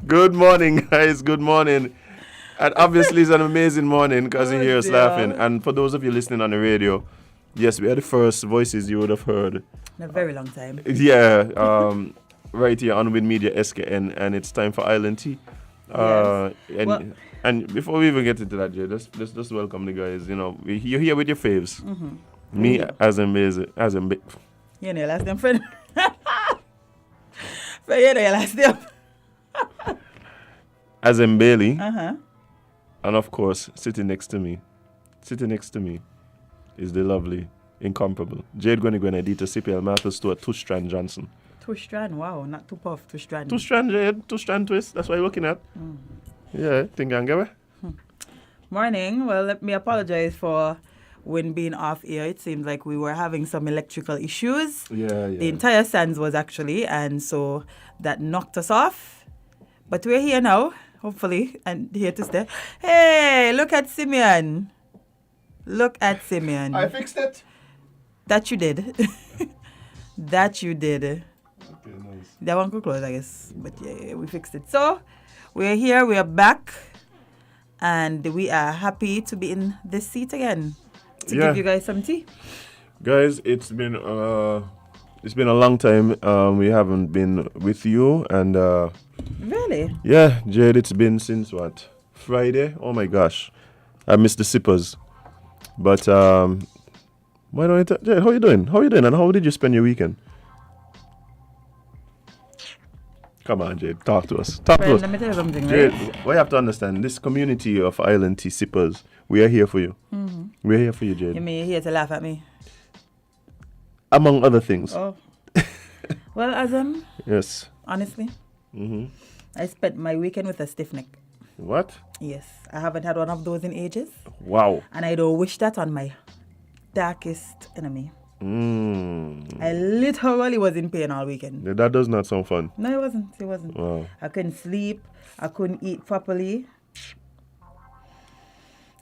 Good morning, guys. Good morning. And obviously, it's an amazing morning because you hear us laughing. And for those of you listening on the radio, yes, we are the first voices you would have heard. In a very long time. Yeah, right here on With Media SKN, and it's time for Island Tea. And before we even get into that, Jay, just welcome the guys. You know, you're here with your faves. Mm-hmm. Me, as in You know, last name, friend. For you know, last name. As in Bailey. Uh-huh. And of course, sitting next to me is the lovely, incomparable Jade Gwenny Edita CPL Martha Stewart Tushstrand Johnson. Tushstrand, wow, not too puff, Tushstrand. Tushstrand, Jade, Tushstrand twist, that's what you're looking at. Yeah, think I'm going. Morning, well, let me apologize for when being off air. It seemed like we were having some electrical issues. Yeah. The entire Sands was actually, and so that knocked us off. But we're here now, hopefully, and here to stay. Hey, look at Simeon. Look at Simeon. I fixed it. That you did. That you did. Okay, nice. That one could close, I guess. But yeah, we fixed it. So, we're here, we are back, and we are happy to be in this seat again to give you guys some tea. Guys, it's been a long time. We haven't been with you, and Really? yeah, Jade, it's been since what? Friday? Oh my gosh, I missed the sippers. But why don't you Jade, how you doing? And how did you spend your weekend? Come on, Jade, talk to us. Friend, let me tell you something, Jade, right? what you have to understand, this community of Island Tea sippers, we are here for you. Mm-hmm. We're here for you, Jade. You mean you're here to laugh at me? Among other things. Oh. Well, Azam, Yes. honestly, Mm-hmm. I spent my weekend with a stiff neck. What? Yes, I haven't had one of those in ages. Wow. And I don't wish that on my darkest enemy. I literally was in pain all weekend. Yeah, that does not sound fun. No, it wasn't. It wasn't. Wow. I couldn't sleep. I couldn't eat properly.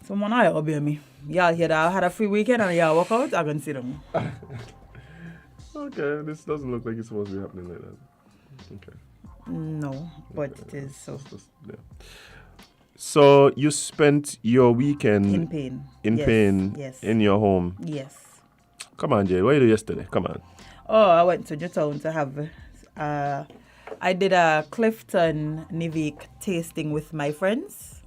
Someone I obey me. Y'all hear that I had a free weekend and y'all walk out, I can see them. Okay, this doesn't look like it's supposed to be happening like that. Okay. No, but it is so. Yeah. So you spent your weekend In pain. in Yes, pain yes. in your home. Yes. Come on, Jay. What did you do yesterday? Come on. Oh, I went to Newtown to have. I did a Clifton Nivik tasting with my friends.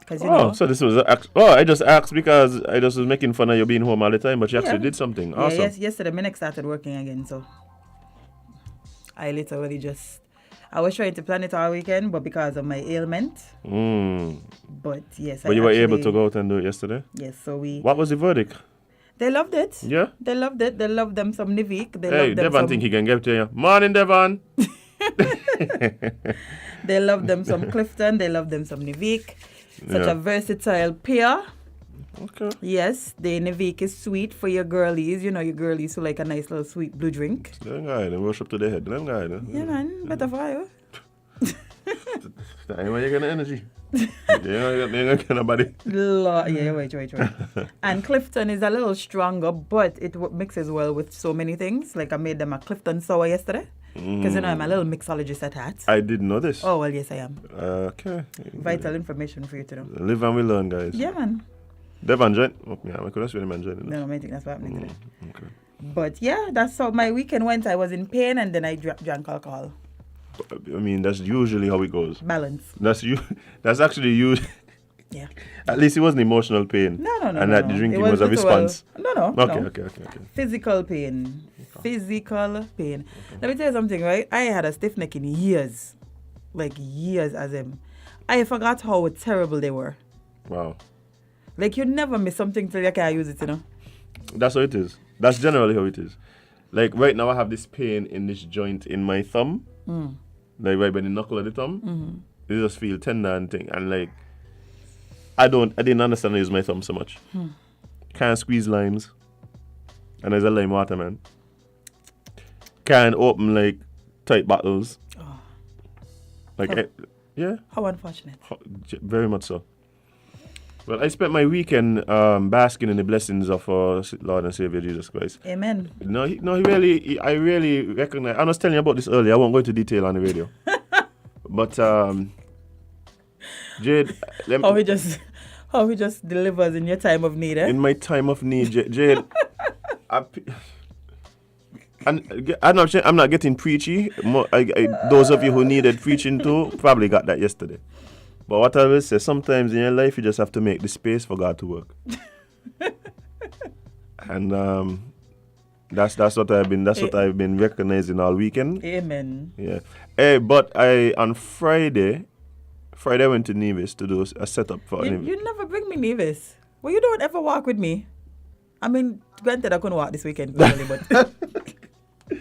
Because you know. So this was. I just asked because I just was making fun of you being home all the time, but you actually did something. Yeah, Awesome. yesterday, my neck started working again, so I literally just. I was trying to plan it all weekend, but because of my ailment. But yes, But you were able to go out and do it yesterday? Yes, so we. What was the verdict? They loved it. Yeah? They loved it. They loved them some Nivik. They Hey, loved them Devon some. think he can give it to you. Morning, Devon. They loved them some Clifton. They loved them some Nivik. Such a versatile pair. Okay. Yes, the Nivik is sweet for your girlies. You know, your girlies who like a nice little sweet blue drink. Them guy, they worship to the head. Them guy, Yeah, man. Better for you. That ain't where you get the energy. You're not get nobody. Yeah, wait. And Clifton is a little stronger, but it mixes well with so many things. Like I made them a Clifton sour yesterday. Because you know I'm a little mixologist at heart. I didn't know this. Oh, well, yes, I am. Okay. Vital information for you to know. Live and we learn, guys. Yeah, man. Devon join? Oh, yeah, I could have sworn man joining. No, I think that's what happening today. Okay. But yeah, that's how my weekend went. I was in pain and then I drank alcohol. I mean, that's usually how it goes. Balance. That's actually you. Yeah. At least it wasn't emotional pain. No. And that the drinking was a response. No. Okay. Physical pain. Physical pain. Let me tell you something, right? I had a stiff neck in years. Like years as in. I forgot how terrible they were. Wow. Like you never miss something till you can't use it, you know? That's how it is. That's generally how it is. Like right now I have this pain in this joint in my thumb. Like right by the knuckle of the thumb. You just feel tender and thing. And like I didn't understand I use my thumb so much. Can't squeeze limes. And there's a lime water, man. Can't open like tight bottles. Oh. Like yeah. How unfortunate. Very much so. Well, I spent my weekend basking in the blessings of our Lord and Savior Jesus Christ. Amen. I really recognize. I was telling you about this earlier. I won't go into detail on the radio. But Jade, how he just delivers in your time of need, eh? in my time of need, Jade, I'm not getting preachy. Those of you who needed preaching to probably got that yesterday. But what I will say, sometimes in your life you just have to make the space for God to work. And that's what I've been recognizing all weekend. Amen. Yeah. Hey, but on Friday I went to Nevis to do a setup for You never bring me Nevis. Well, you don't ever walk with me. I mean, granted, I couldn't walk this weekend, probably, but. All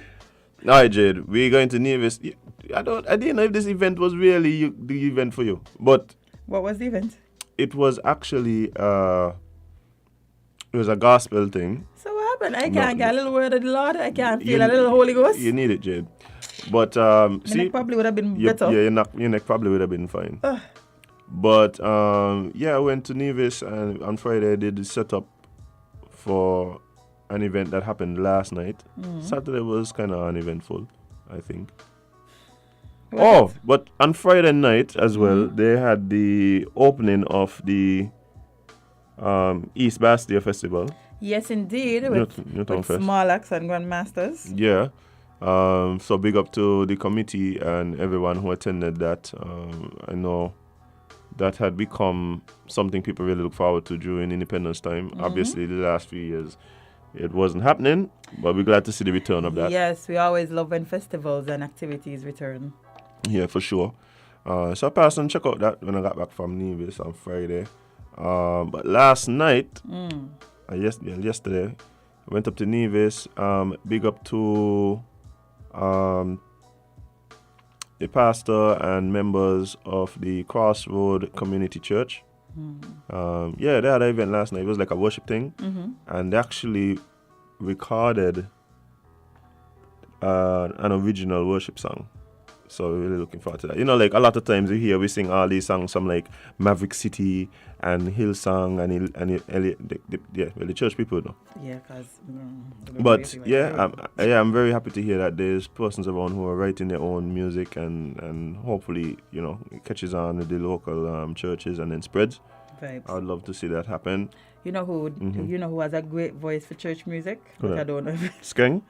right, Jade, we're going to Nevis. I didn't know if this event was really the event for you, but. What was the event? It was actually it was a gospel thing. So what happened? I can't get a little word of the Lord. I can't feel a little Holy Ghost. You need it, Jade. But my neck probably would have been better. Yeah, your neck probably would have been fine. But I went to Nevis, and on Friday I did the setup for an event that happened last night. Saturday was kind of uneventful, I think. But on Friday night as well, they had the opening of the East Bastia Festival. Yes, indeed, with small acts and grandmasters. Yeah. So big up to the committee and everyone who attended that. I know that had become something people really look forward to during Independence time. Obviously, the last few years, it wasn't happening, but we're glad to see the return of that. Yes, we always love when festivals and activities return. Yeah, for sure. So I passed and check out that when I got back from Nevis on Friday. But last night, yesterday, I went up to Nevis. Big up to the pastor and members of the Crossroad Community Church. They had an event last night. It was like a worship thing. And they actually recorded an original worship song. So we're really looking forward to that. You know, like a lot of times we sing all these songs from like Maverick City and Hillsong and the church people know. Yeah, because. I'm very happy to hear that there's persons around who are writing their own music and hopefully, you know, it catches on with the local churches and then spreads. Vibes. I'd love to see that happen. You know who has a great voice for church music? But I don't know. Skeng?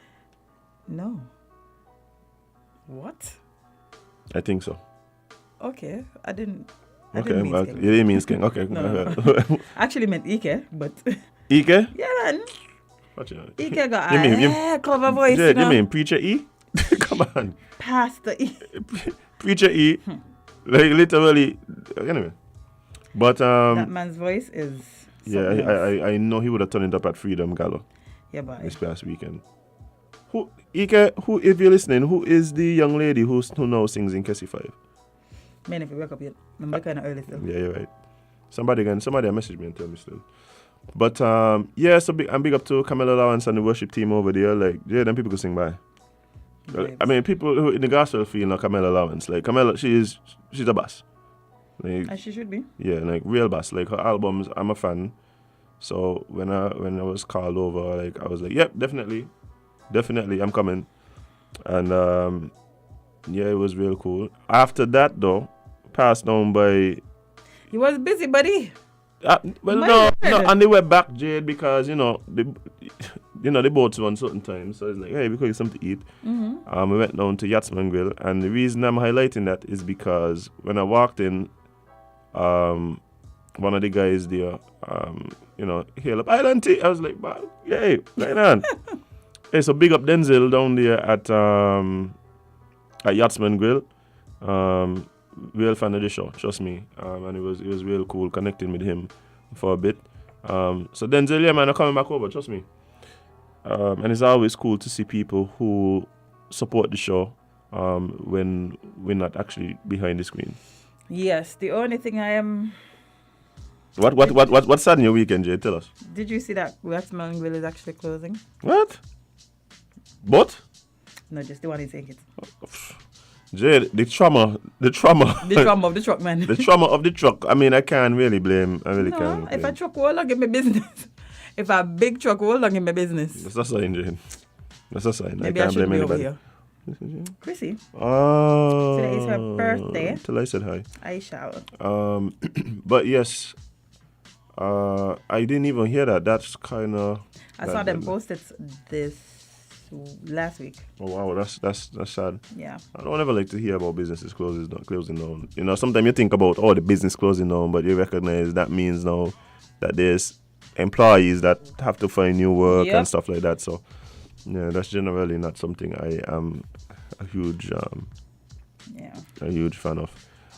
No. What? I think so. Okay, I didn't you didn't mean Skeng. Okay. No. I actually meant Ike, but. Ike? Yeah, man. What you know? Ike got a clever voice. Yeah, you mean Preacher E? Come on. Pastor E. Preacher E. Like literally. Anyway. But that man's voice is. Yeah, I know he would have turned it up at Freedom Gala. Yeah, but this past weekend. Ike, if you're listening, who is the young lady who now sings in Kessie 5? Man, if you wake up yet, I'm kind of early still. Yeah, you're right. Somebody message me and tell me still. But I'm big up to Camilla Lawrence and the worship team over there. Like, yeah, then people can sing by. I mean, people who in the gospel feel like Camilla Lawrence. Like Camilla, she's a boss. Like, as she should be. Yeah, like real boss. Like her albums, I'm a fan. So when I was called over, like I was like, yep, definitely, I'm coming. And it was real cool. After that though, passed down by. He was busy, buddy. No, and they went back, Jade, because they boats run certain times. So it's like, hey, because it's something to eat. Mm-hmm. We went down to Yatsman Grill, and the reason I'm highlighting that is because when I walked in, one of the guys there, hail up Island Tea. I was like, yay, right on. Hey, so big up Denzel down there at Yatsman Grill. Real fan of the show, trust me. And it was real cool connecting with him for a bit. So Denzel, yeah, man, I'm coming back over, trust me. And it's always cool to see people who support the show when we're not actually behind the screen. Yes, the only thing I am. What's sad in your weekend, Jay? Tell us. Did you see that Yatsman Grill is actually closing? What? But? No, just the one in St. Kitts. Jay, the trauma. The trauma of the truck, man. The trauma of the truck. I mean, I can't really blame. Can't. If a truck will give me business. If a big truck will give me business. That's a sign, Jane. That's a sign. Maybe I can't blame anybody. Chrissy. Oh. Today is her birthday. Till I said hi. I shall. But yes, I didn't even hear that. That's kind of. I saw them post it this last week. Oh wow, that's sad. Yeah. I don't ever like to hear about businesses closing down. You know, sometimes you think about the business closing down, but you recognize that means now that there's employees that have to find new work and stuff like that. So yeah, that's generally not something I am a huge fan of.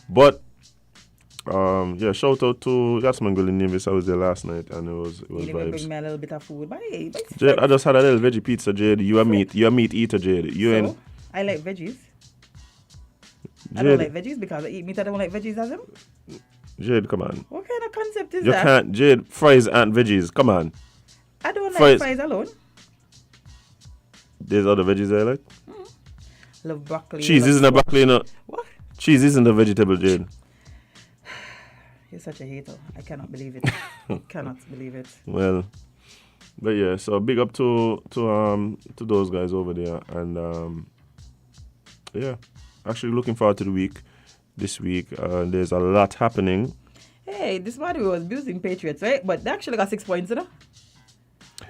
But shout out to Yatsman Gully Nevis. I was there last night and it was You vibes. bring me a little bit of food. Bye. Jade, I just had a little veggie pizza, Jade. You a meat eater, Jade. I like veggies. Jade, I don't like veggies because I eat meat. I don't like veggies as them. Jade, come on. What kind of concept is You that? can't, Jade. Fries aren't veggies. Come on. I don't like fries alone. There's other veggies I like. Love broccoli. Cheese isn't a broccoli, no. What? Cheese isn't a vegetable, Jade. You're such a hater. I cannot believe it. Cannot believe it. Well, but yeah. So big up to those guys over there, and actually looking forward to the week. This week, there's a lot happening. Hey, this morning we was abusing Patriots, right? But they actually got 6 points, you know?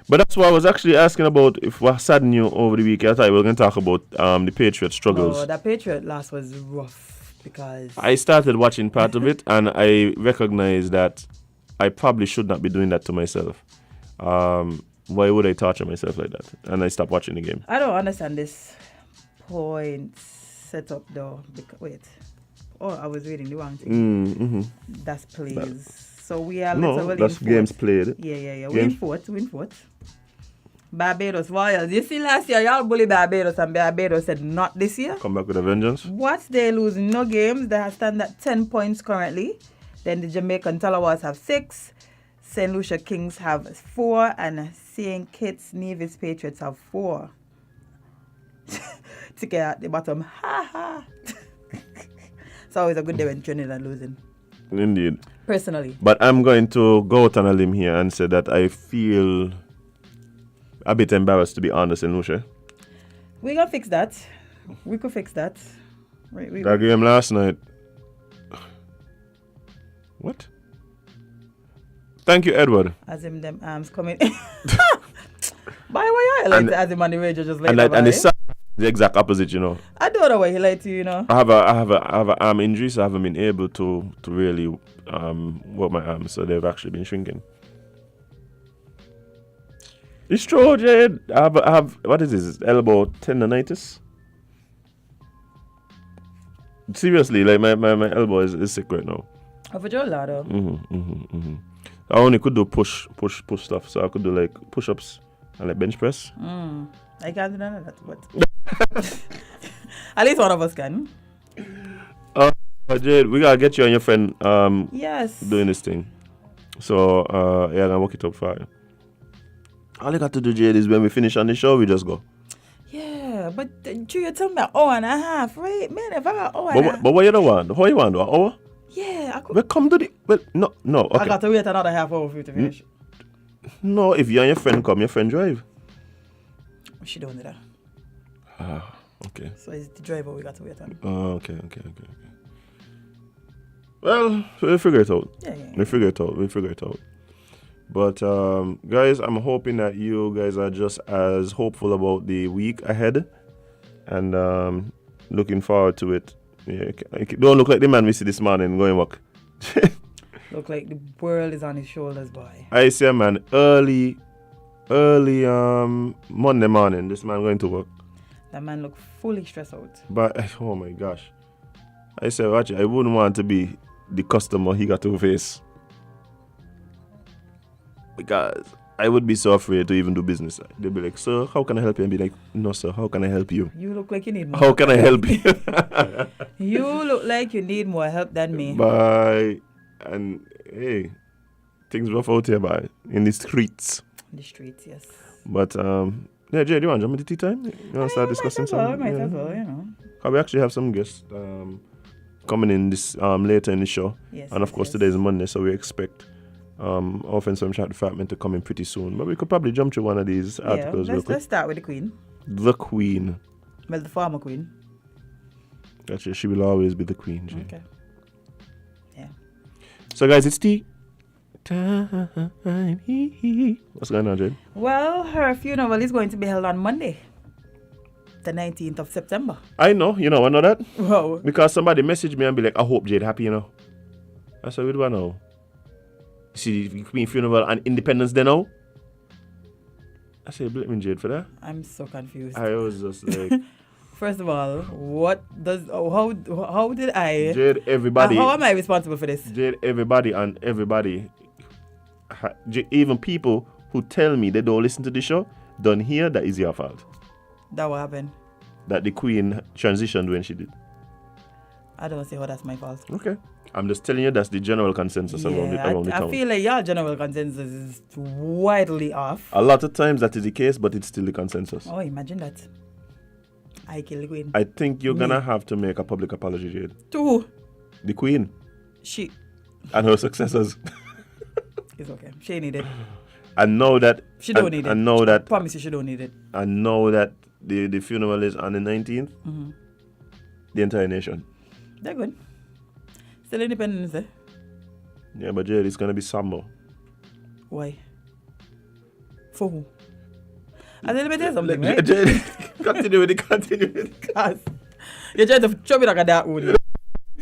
But that's why I was actually asking about if what saddened you over the week. I thought we were going to talk about the Patriot struggles. Oh, that Patriot loss was rough because I started watching part of it and I recognized that I probably should not be doing that to myself. Why would I torture myself like that? And I stopped watching the game. I don't understand this point setup though. Wait. Oh, I was reading the wrong thing. Mm-hmm. That's plays. So we are No, literally that's in games fourth. played. Yeah. Win fourth. Barbados Royals. You see last year y'all bully Barbados and Barbados said not this year. Come back with a vengeance. What? They lose no games. They have stand at 10 points currently. Then the Jamaican Talawars have 6. St. Lucia Kings have 4. And St. Kitts Nevis Patriots have 4. To get at the bottom. Ha ha. It's always a good day when Trinidad losing. Indeed. Personally. But I'm going to go out on a limb here and say that I feel a bit embarrassed to be honest in Lucia. We gonna fix that. We could fix that. That game last night. What? Thank you, Edward. As him them arms coming. By why you like as him on the radio just like and it's the exact opposite, you know. I don't know why he lied to you, you know. I have a arm injury, so I haven't been able to really work my arms, so they've actually been shrinking. It's true, Jade. I have what is this? Elbow tendonitis. Seriously, like my elbow is sick right now. For Joe Lado. I only could do push stuff, so I could do like push-ups and like bench press. I can't do none of that, but at least one of us can. Jade, we gotta get you and your friend yes doing this thing. So I'm gonna work it up for you. All you got to do, Jade, is when we finish on the show, we just go. Yeah, but you tell me an hour and a half, right? Man, if I got But what you don't want? How you want? An hour? Yeah, I could. Well, come to the... Well, no, okay. I got to wait another half hour for you to finish. No, if you and your friend come, your friend drive. She don't do that. Okay. So it's the driver we got to wait on. Okay. Well, we'll figure it out. Yeah. We'll figure it out. But, guys, I'm hoping that you guys are just as hopeful about the week ahead. And looking forward to it. Yeah, don't look like the man we see this morning going work. Look like the world is on his shoulders, boy. I see a man early Monday morning. This man going to work. That man look fully stressed out. But oh my gosh, I said, watch it. I wouldn't want to be the customer he got to face because I would be so afraid to even do business. They'd be like, sir, how can I help you? And be like, no, sir, how can I help you? You look like you need more. How can I help you? You look like you need more help than me. Bye. And hey, things rough out here, bye, in the streets. The streets, yes. But yeah, Jay, do you want to jump into tea time? You want to start discussing something? Might as well, you know. We actually have some guests coming in this later in the show. Yes. And of course, today is Monday, so we expect Offense from Chat Department to come in pretty soon. But we could probably jump through one of these articles real quick. Let's start with the Queen. The Queen. Well, the former queen. Gotcha. She will always be the queen, Jade. Okay. Yeah. So, guys, it's tea time. What's going on, Jade? Well, her funeral is going to be held on Monday, the 19th of September. I know. You know, I know that. Wow. Because somebody messaged me and be like, I hope Jade happy, you know. I said, we do I know. See the Queen funeral and Independence Day now. I said, blame Jade for that. I'm so confused. I was just like, First of all, how did I? Jade, everybody. How am I responsible for this? Jade, everybody, even people who tell me they don't listen to the show, don't hear that is your fault. That what happened? That the Queen transitioned when she did. I don't see how that's my fault. Okay. I'm just telling you that's the general consensus around the town. I feel like your general consensus is widely off. A lot of times that is the case, but it's still the consensus. Oh, imagine that. I kill the Queen. I think you're gonna have to make a public apology, Jade. To who? The Queen. She. And her successors. It's okay. She need it. I know that. She don't need it. I know that. I promise you she don't need it. I know that the funeral is on the 19th. Mm-hmm. The entire nation. They're good. Still Independence Day. Yeah, but Jade, it's gonna be somber. Why? For who? I tell you tell something, right? Jade, continue with it. Because you're trying to show me like a dark wood.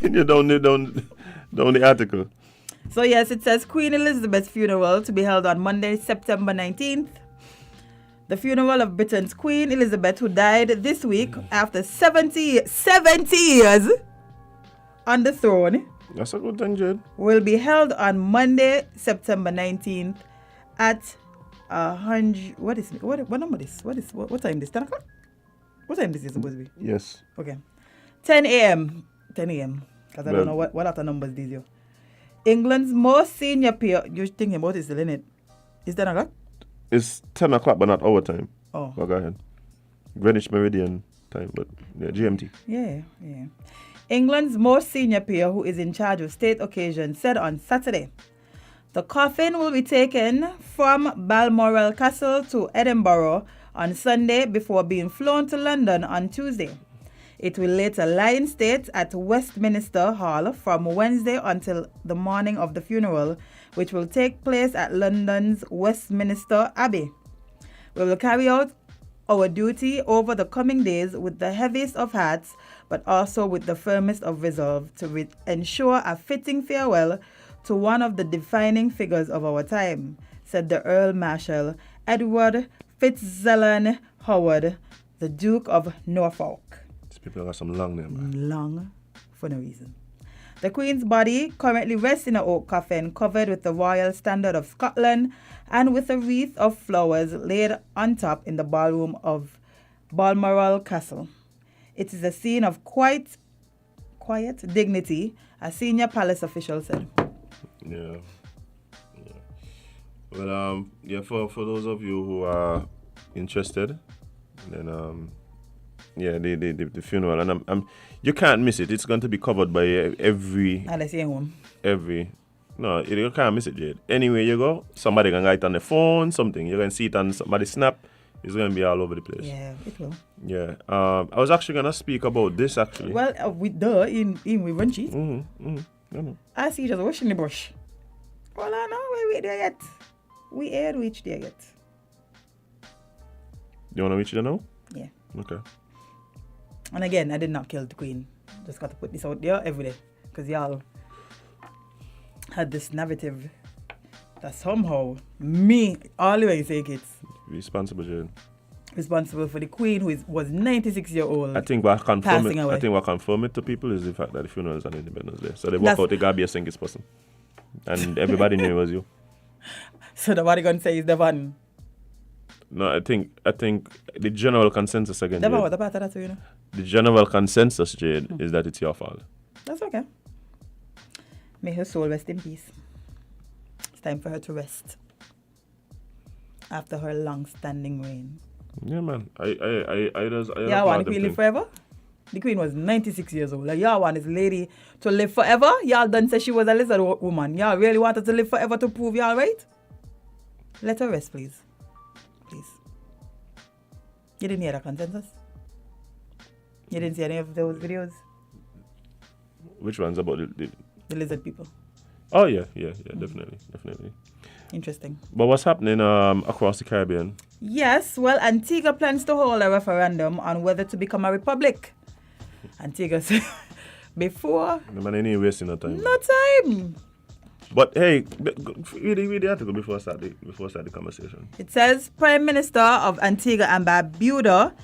You down the article. So yes, it says Queen Elizabeth's funeral to be held on Monday, September 19th. The funeral of Britain's Queen Elizabeth, who died this week after 70 years on the throne, That's a good thing, Jade. will be held on Monday, September 19th at 100. What number is this? What time is this? 10 o'clock? What time this is supposed to be? Yes. Okay. 10 a.m. 10 a.m. Because I don't know what other numbers these are. England's most senior peer. You're thinking about it still, innit? Is 10 o'clock? It's 10 o'clock, but not our time. Oh. Well, go ahead. Greenwich Meridian time, but yeah, GMT. Yeah. England's most senior peer, who is in charge of state occasions, said on Saturday, the coffin will be taken from Balmoral Castle to Edinburgh on Sunday before being flown to London on Tuesday. It will later lie in state at Westminster Hall from Wednesday until the morning of the funeral, which will take place at London's Westminster Abbey. We will carry out our duty over the coming days with the heaviest of hearts, but also with the firmest of resolve to ensure a fitting farewell to one of the defining figures of our time, said the Earl Marshal Edward Fitzgerald Howard, the Duke of Norfolk. These people got some long name. Long for no reason. The Queen's body currently rests in an oak coffin covered with the Royal Standard of Scotland and with a wreath of flowers laid on top in the ballroom of Balmoral Castle. It is a scene of quiet dignity, a senior palace official said. Yeah. Well, for those of you who are interested, then the funeral, and you can't miss it. It's going to be covered by every. Unless you're home. No, you can't miss it, Jade. Anywhere you go, somebody can get it on the phone, something. You can see it on somebody's snap. It's going to be all over the place. Yeah, it will. Yeah. I was actually going to speak about this, actually. Well, we run cheese. Mm-hmm. I see you just washing the brush. Well, I know we there yet. We ain't reached there yet. You want to reach there now? Yeah. Okay. And again, I did not kill the Queen. Just got to put this out there every day. Because y'all had this narrative that somehow me, all the way take it. Responsible, Jade. Responsible for the Queen who was 96 years old. I think what confirm passing away. I think what confirm it to people is the fact that the funeral is on Independence Day. So they walk out, they gotta be a single person. And everybody knew it was you. So the what they gonna say is Devon. No, I think the general consensus again. Devon, Jade, what about that, you know? the general consensus, Jade, is that it's your fault. That's okay. May her soul rest in peace. It's time for her to rest after her long-standing reign. Yeah, man. I Y'all want the Queen live forever? The Queen was 96 years old. Like, y'all want this lady to live forever? Y'all done say she was a lizard woman. Y'all really wanted to live forever to prove y'all right? Let her rest, please. Please. You didn't hear the consensus? You didn't see any of those videos? Which one's about The lizard people. Oh yeah, definitely. Interesting. But what's happening across the Caribbean? Yes, well, Antigua plans to hold a referendum on whether to become a republic. Antigua said before. The man ain't wasting no time. No time. But hey, read the article before I start the conversation. It says Prime Minister of Antigua and Barbuda,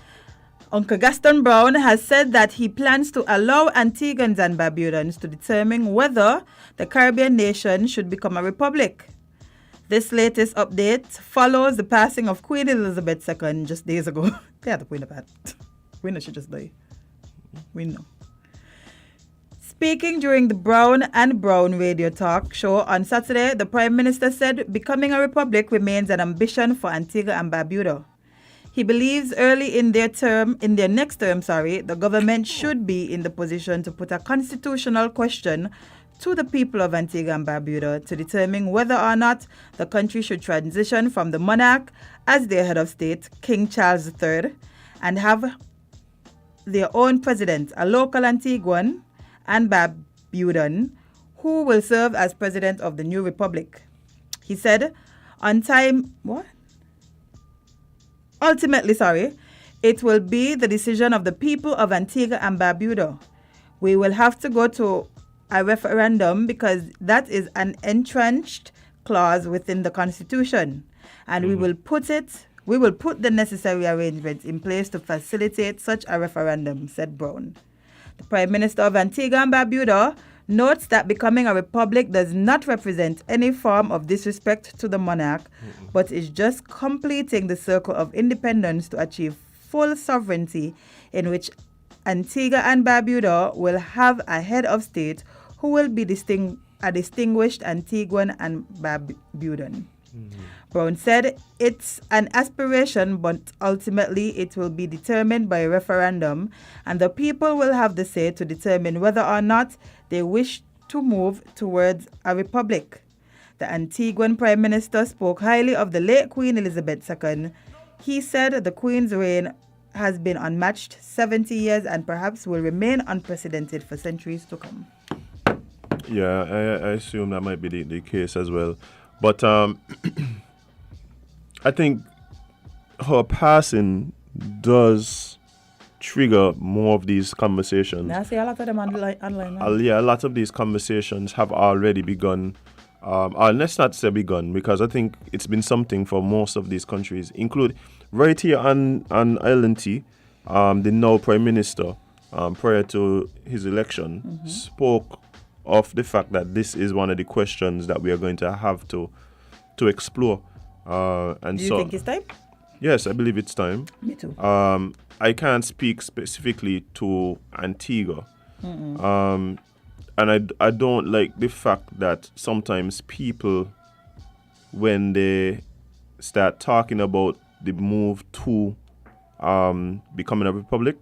Uncle Gaston Brown, has said that he plans to allow Antiguans and Barbudans to determine whether the Caribbean nation should become a republic. This latest update follows the passing of Queen Elizabeth II just days ago. They had to point about. We know she just died. We know. Speaking during the Brown and Brown radio talk show on Saturday, the Prime Minister said becoming a republic remains an ambition for Antigua and Barbuda. He believes early in their next term, the government should be in the position to put a constitutional question to the people of Antigua and Barbuda to determine whether or not the country should transition from the monarch as their head of state, King Charles III, and have their own president, a local Antiguan and Barbudan, who will serve as president of the new republic. He said, Ultimately, it will be the decision of the people of Antigua and Barbuda. We will have to go to a referendum because that is an entrenched clause within the Constitution, and we will put the necessary arrangements in place to facilitate such a referendum, said Brown. The Prime Minister of Antigua and Barbuda notes that becoming a republic does not represent any form of disrespect to the monarch, but is just completing the circle of independence to achieve full sovereignty, in which Antigua and Barbuda will have a head of state who will be a distinguished Antiguan and Barbudan. Brown said it's an aspiration, but ultimately it will be determined by a referendum, and the people will have the say to determine whether or not they wish to move towards a republic. The Antiguan Prime Minister spoke highly of the late Queen Elizabeth II. He said the Queen's reign has been unmatched 70 years and perhaps will remain unprecedented for centuries to come. Yeah, I assume that might be the case as well. But I think her passing does trigger more of these conversations. I see a lot of them online. A lot of these conversations have already begun. Let's not say begun, because I think it's been something for most of these countries, include right here on LNT, the now Prime Minister, prior to his election, spoke of the fact that this is one of the questions that we are going to have to explore. And Do you think it's time? Yes, I believe it's time. Me too. I can't speak specifically to Antigua. And I don't like the fact that sometimes people, when they start talking about the move to becoming a republic,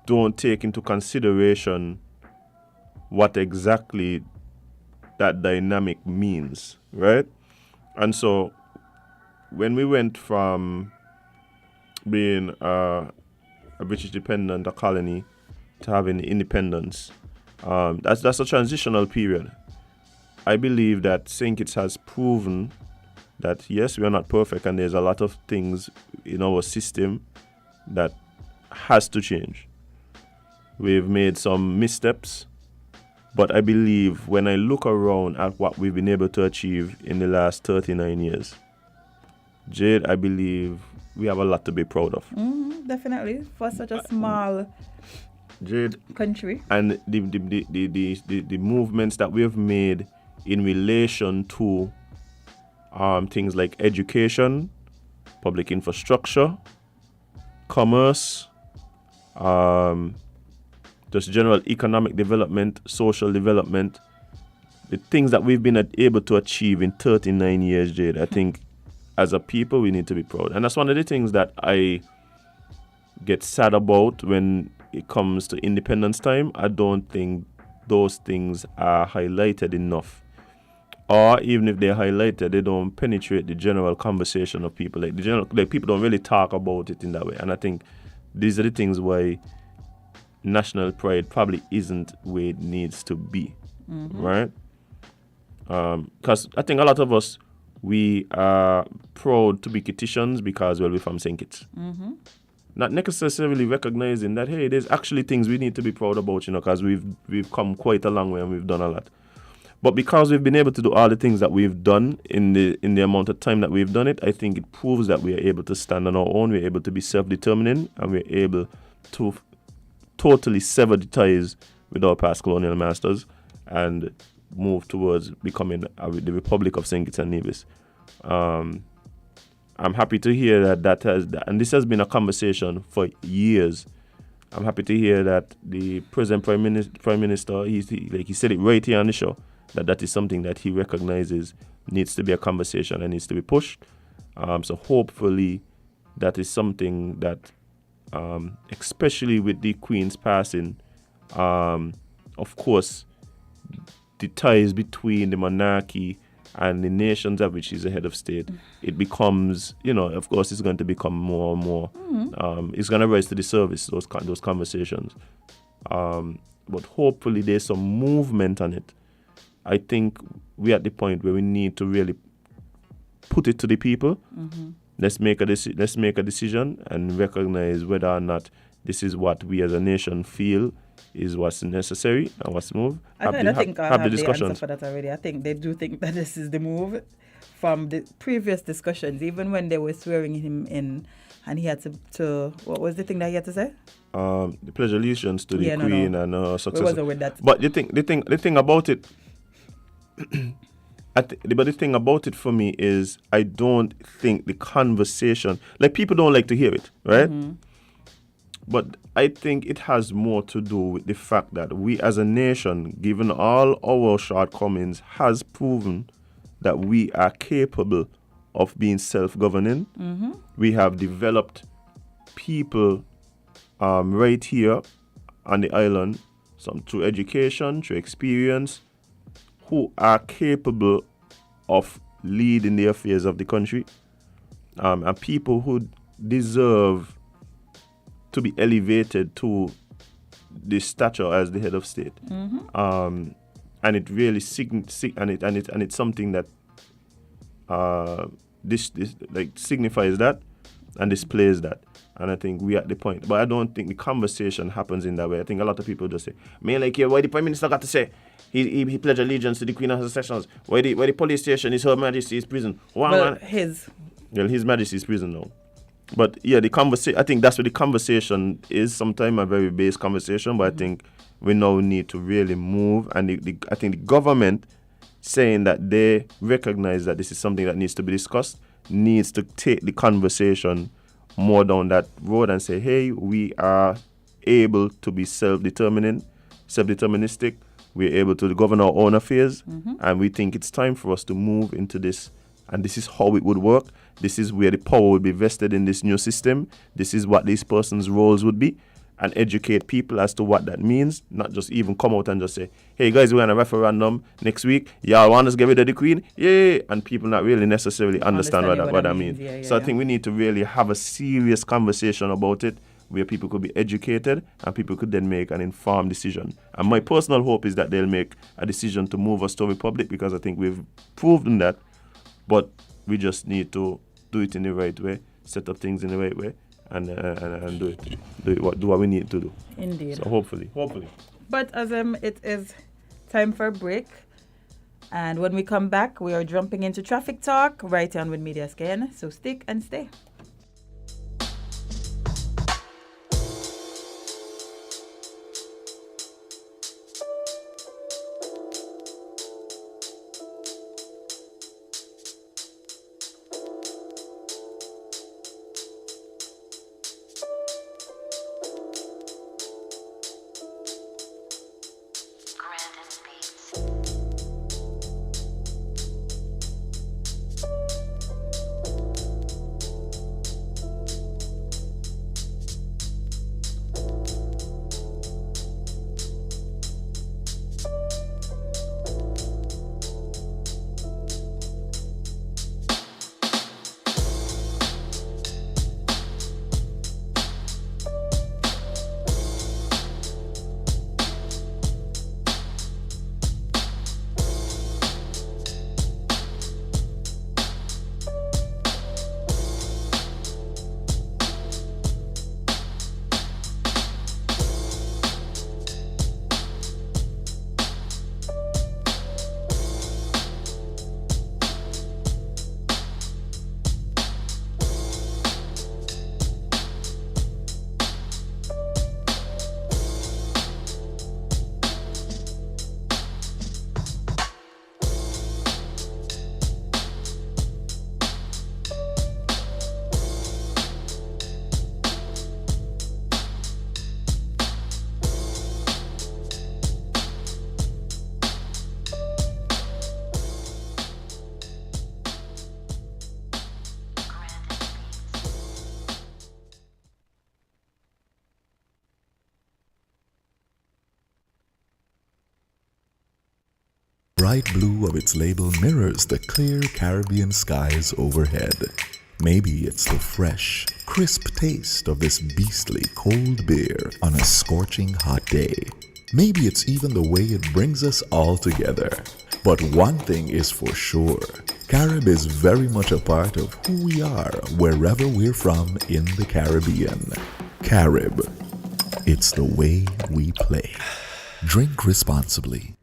don't take into consideration what exactly that dynamic means, right? And so when we went from being a British dependent, a colony, to having independence, that's a transitional period. I believe that St. Kitts has proven that, yes, we are not perfect, and there's a lot of things in our system that has to change. We've made some missteps, but I believe when I look around at what we've been able to achieve in the last 39 years, Jade, I believe we have a lot to be proud of. Definitely, for such a small country. And the movements that we have made in relation to things like education, public infrastructure, commerce, just general economic development, social development, the things that we've been able to achieve in 39 years, Jade, I think as a people we need to be proud. And that's one of the things that I get sad about when it comes to independence time. I don't think those things are highlighted enough. Or even if they're highlighted, they don't penetrate the general conversation of people. Like people don't really talk about it in that way. And I think these are the things why national pride probably isn't where it needs to be, right? Because I think a lot of us, we are proud to be Kittians because, well, we're from St. Kitts. Not necessarily recognizing that, hey, there's actually things we need to be proud about, because we've come quite a long way and we've done a lot. But because we've been able to do all the things that we've done in the amount of time that we've done it, I think it proves that we are able to stand on our own, we're able to be self-determining, and we're able to totally sever the ties with our past colonial masters and move towards becoming the Republic of St. Kitts and Nevis. I'm happy to hear that and this has been a conversation for years. I'm happy to hear that the present Prime Minister, he said it right here on the show, that is something that he recognizes needs to be a conversation and needs to be pushed. So hopefully that is something that, especially with the Queen's passing, of course, the ties between the monarchy and the nations of which he's the head of state, it becomes, of course, it's going to become more and more. It's going to rise to the surface, those conversations. But hopefully there's some movement on it. I think we're at the point where we need to really put it to the people. Let's make a decision and recognize whether or not this is what we as a nation feel is what's necessary and what's move. I think I have the answer for that already. I think they do think that this is the move from the previous discussions, even when they were swearing him in and he had to what was the thing that he had to say? The pledge allegiance to the Queen and successor. We wasn't with that. But the thing about it, but the thing about it for me is I don't think the conversation, people don't like to hear it, right? But I think it has more to do with the fact that we as a nation, given all our shortcomings, has proven that we are capable of being self-governing. We have developed people right here on the island, some through education, through experience, who are capable of leading the affairs of the country, and people who deserve to be elevated to the stature as the head of state. And it really and it's something that this signifies that and displays that. And I think we're at the point. But I don't think the conversation happens in that way. I think a lot of people just say, why the Prime Minister got to say he pledged allegiance to the Queen of her Sessions? Why the police station is Her Majesty's prison? His Majesty's prison now. But yeah, I think that's what the conversation is. Sometimes a very base conversation, but I think we now need to really move. And I think the government saying that they recognize that this is something that needs to be discussed, needs to take the conversation more down that road and say, hey, we are able to be self-deterministic. We're able to govern our own affairs, and we think it's time for us to move into this. And this is how it would work. This is where the power would be vested in this new system. This is what these persons' roles would be, and educate people as to what that means. Not just even come out and just say, hey guys, we're on a referendum next week. Y'all want us to get rid of the Queen? Yeah. And people not really necessarily understand what that means. I think we need to really have a serious conversation about it, where people could be educated and people could then make an informed decision. And my personal hope is that they'll make a decision to move us to a republic, because I think we've proven that. But we just need to do it in the right way, set up things in the right way, and do what we need to do. Indeed. So hopefully. But as it is time for a break, and when we come back, we are jumping into traffic talk right on with Media Scan. So stick and stay. bright blue of its label mirrors the clear Caribbean skies overhead. Maybe it's the fresh, crisp taste of this beastly cold beer on a scorching hot day. Maybe it's even the way it brings us all together. But one thing is for sure, Carib is very much a part of who we are wherever we're from in the Caribbean. Carib, it's the way we play. Drink responsibly.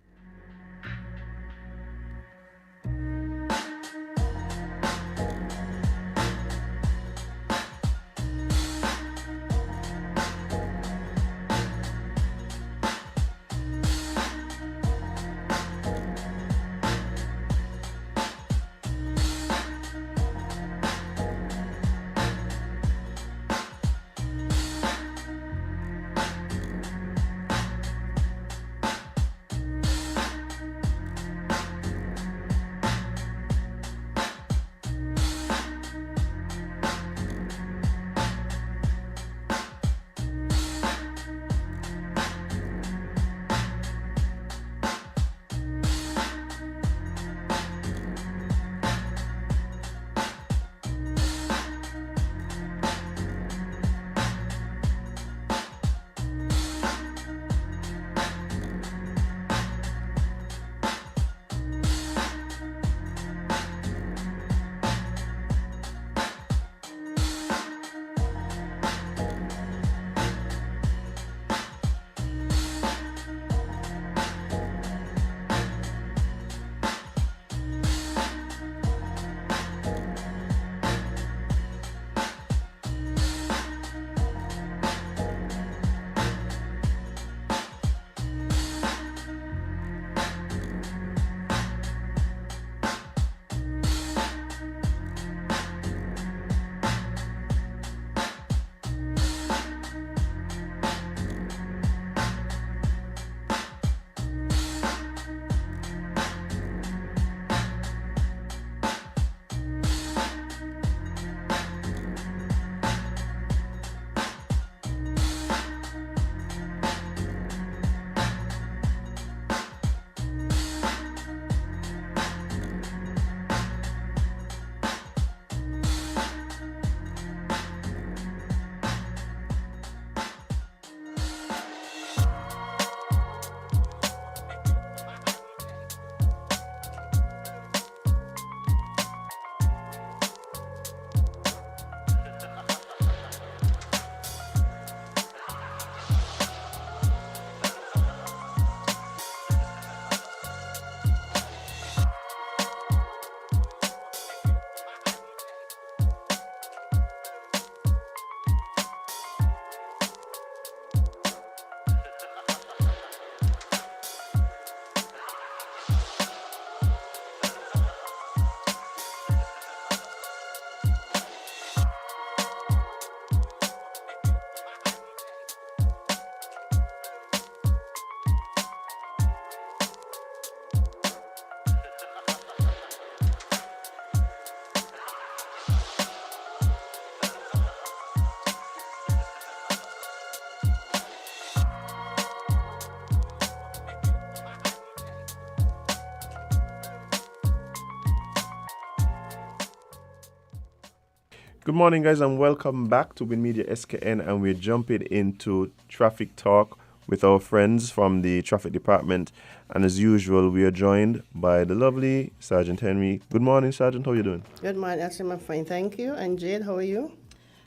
Good morning, guys, and welcome back to Win Media SKN, and we're jumping into traffic talk with our friends from the traffic department. And as usual, we are joined by the lovely Sergeant Henry. Good morning, Sergeant. How are you doing? Good morning, I'm fine, thank you. And Jade, how are you?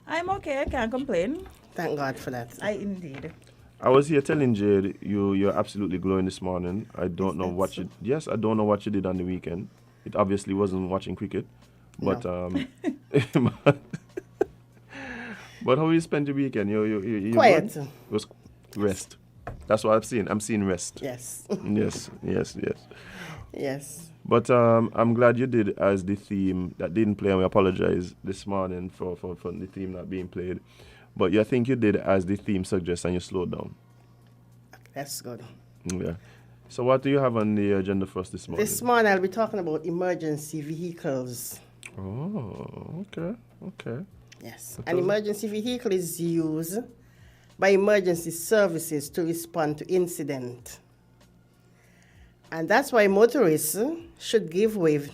I'm okay. I can't complain. Thank God for that. I indeed. I was here telling Jade you're absolutely glowing this morning. I don't know what you I don't know what you did on the weekend. It obviously wasn't watching cricket. But but how you spend your weekend? You quiet. It was rest. That's what I've seen. I'm seeing rest. Yes. Yes. But I'm glad you did as the theme that didn't play, and we apologize this morning for the theme not being played. But I think you did as the theme suggests, and you slowed down. That's good. Yeah. So what do you have on the agenda for us this morning? This morning I'll be talking about emergency vehicles. Oh, okay. Yes. An emergency vehicle is used by emergency services to respond to incident. And that's why motorists should give way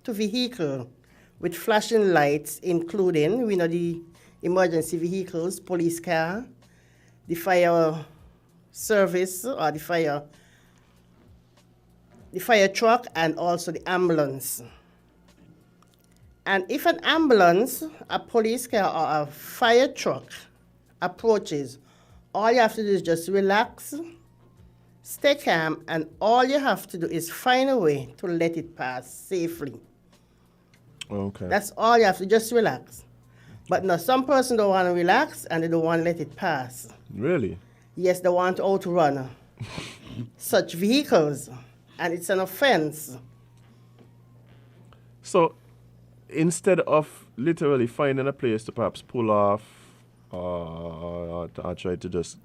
to vehicle with flashing lights, including, we know, the emergency vehicles, police car, the fire service or the fire truck, and also the ambulance. And if an ambulance, a police car, or a fire truck approaches, all you have to do is just relax, stay calm, and all you have to do is find a way to let it pass safely. Okay. That's all you have to just relax. But no, some person don't want to relax and they don't want to let it pass. Really? Yes, they want to outrun such vehicles, and it's an offense. So, instead of literally finding a place to perhaps pull off or try to just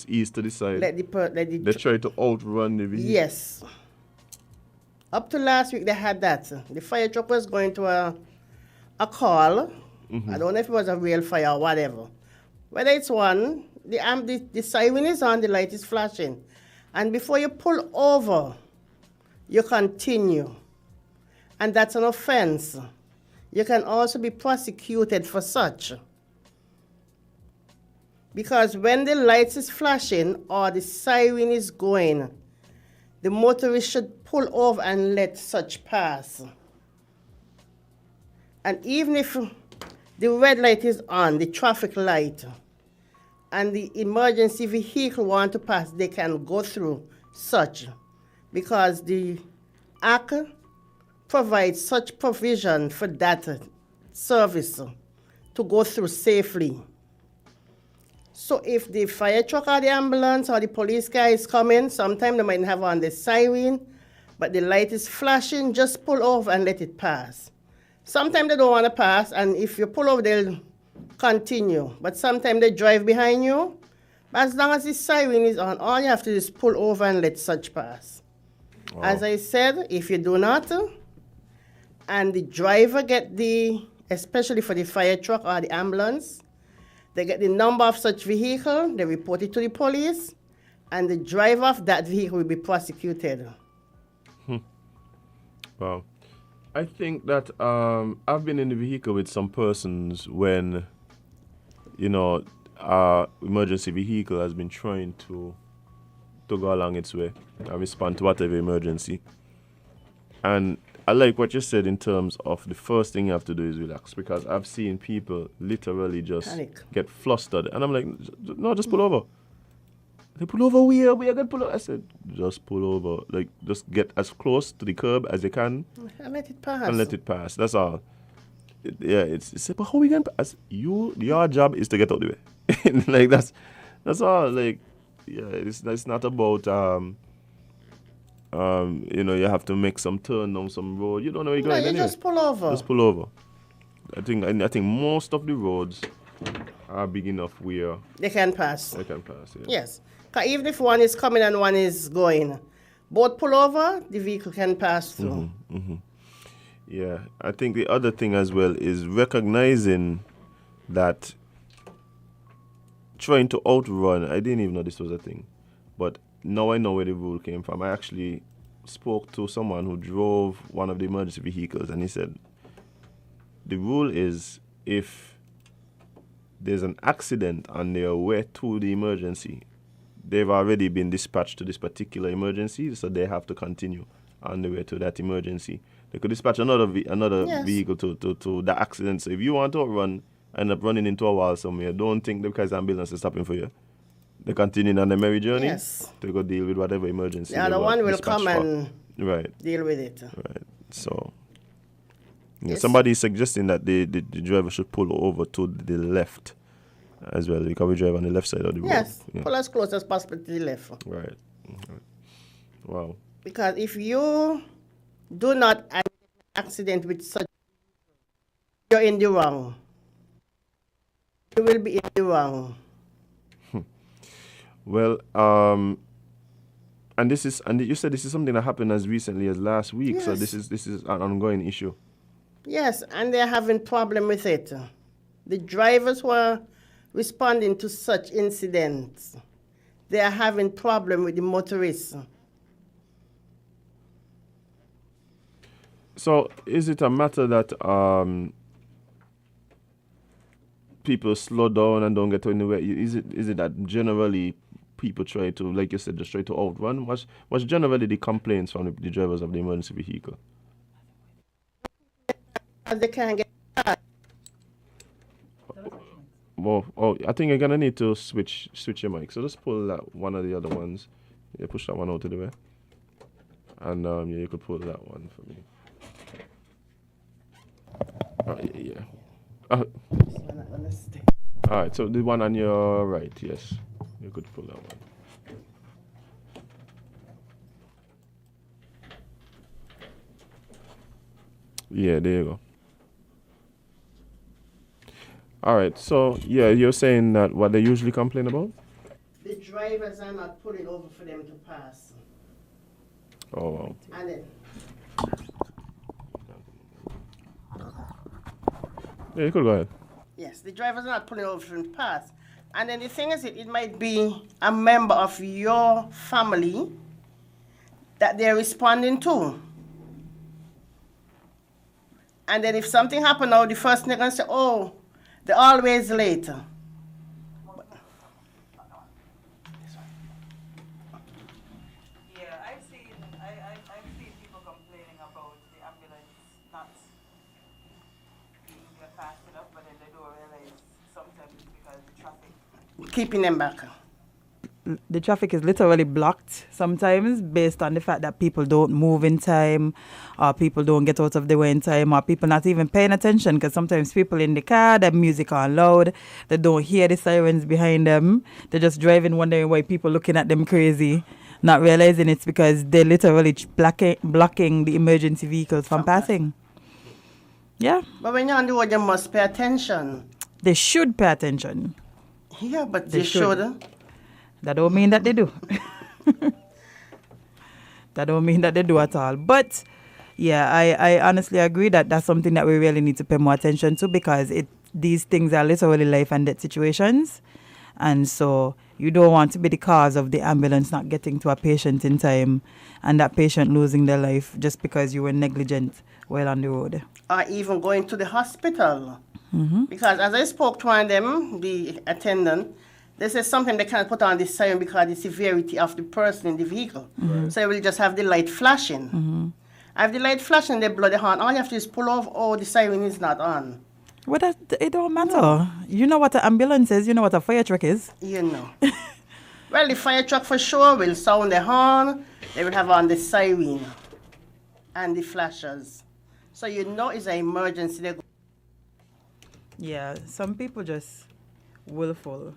ease to the side, they try to outrun the vehicle. Yes. Up to last week, they had that. The fire truck was going to a call. Mm-hmm. I don't know if it was a real fire or whatever. Whether it's one, the siren is on, the light is flashing. And before you pull over, you continue. And that's an offense. You can also be prosecuted for such. Because when the light is flashing or the siren is going, the motorist should pull over and let such pass. And even if the red light is on, the traffic light, and the emergency vehicle want to pass, they can go through such. Because the Act provides such provision for that service to go through safely. So if the fire truck or the ambulance or the police car is coming, sometimes they might have on the siren, but the light is flashing, just pull over and let it pass. Sometimes they don't want to pass, and if you pull over, they'll continue. But sometimes they drive behind you. But as long as the siren is on, all you have to do is pull over and let such pass. Wow. As I said, if you do not, and the driver get especially for the fire truck or the ambulance, they get the number of such vehicle, they report it to the police, and the driver of that vehicle will be prosecuted. Wow. I think that I've been in the vehicle with some persons when, emergency vehicle has been trying to go along its way and respond to whatever emergency. And I like what you said in terms of the first thing you have to do is relax, because I've seen people literally just panic, get flustered. And I'm like, no, just pull over. They pull over, we are going to pull over. I said, just pull over. Like, just get as close to the curb as you can. And let it pass. That's all. It's but how we going to pass? Your job is to get out of the way. Like, that's all. Like, it's not about, you have to make some turn down some road. You don't know where you're going anyway. Just pull over. Just pull over. I think most of the roads are big enough where they can pass. They can pass, yeah. Yes. Because even if one is coming and one is going, both pull over, the vehicle can pass through. Mm-hmm, mm-hmm. Yeah. I think the other thing as well is recognizing that trying to outrun, I didn't even know this was a thing, but now I know where the rule came from. I actually spoke to someone who drove one of the emergency vehicles, and he said the rule is if there's an accident on their way to the emergency, they've already been dispatched to this particular emergency, so they have to continue on the way to that emergency. They could dispatch another vehicle to the accident. So if you want to outrun, end up running into a wall somewhere, don't think because the ambulance is stopping for you. They continue on the merry journey. Yes. To go deal with whatever emergency. The other one will come and deal with it. Right. So, somebody is suggesting that the driver should pull over to the left as well, because we drive on the left side of the road. Yes, pull as close as possible to the left. Right. Wow. Because if you do not have an accident with such, you're in the wrong. You will be in the wrong. Well, and you said this is something that happened as recently as last week. Yes. So this is an ongoing issue. Yes, and they're having problem with it. The drivers were responding to such incidents. They are having problem with the motorists. So is it a matter that people slow down and don't get anywhere? Is it that generally people try to, like you said, just try to outrun? What's generally the complaints from the drivers of the emergency vehicle? As they can't get Well, oh, I think you're gonna need to switch your mic. So just pull that one of the other ones. Yeah, push that one out of the way, and yeah, you could pull that one for me. Yeah. All right. So the one on your right, yes, you could pull that one. Yeah, there you go. All right. So yeah, you're saying that what they usually complain about? the drivers are not pulling over for them to pass. Oh wow. And then Yeah, you could go ahead. yes, the drivers are not pulling over for them to pass. And then the thing is, it might be a member of your family that they're responding to. And then if something happen now, the first thing they're gonna say, oh, they're always late. Yeah, I've seen people complaining about the ambulance not being fast enough, but then they don't realize sometimes it's because the traffic. Keeping them back. The traffic is literally blocked sometimes based on the fact that people don't move in time, or people don't get out of the way in time, or people not even paying attention, because sometimes people in the car, the music on loud, they don't hear the sirens behind them. They're just driving wondering why people looking at them crazy, not realizing it's because they're literally blocking the emergency vehicles from passing. Yeah, But when you're on the road, you must pay attention. they should pay attention. Yeah, but They they should. should. That don't mean that they do. That don't mean that they do at all. But yeah, I honestly agree that that's something that we really need to pay more attention to, because these things are literally life and death situations. And so you don't want to be the cause of the ambulance not getting to a patient in time and that patient losing their life just because you were negligent while on the road. Or even going to the hospital. Because as I spoke to one of them, the attendant, they said something they can't put on the siren because the severity of the person in the vehicle. So they will just have the light flashing. If the light flashing, they blow the horn. All you have to do is pull off, oh, the siren is not on. Well, it don't matter. You know what an ambulance is. You know what a fire truck is. You know. Well, the fire truck for sure will sound the horn. They will have on the siren and the flashers. So you know it's an emergency. Yeah, some people just willful.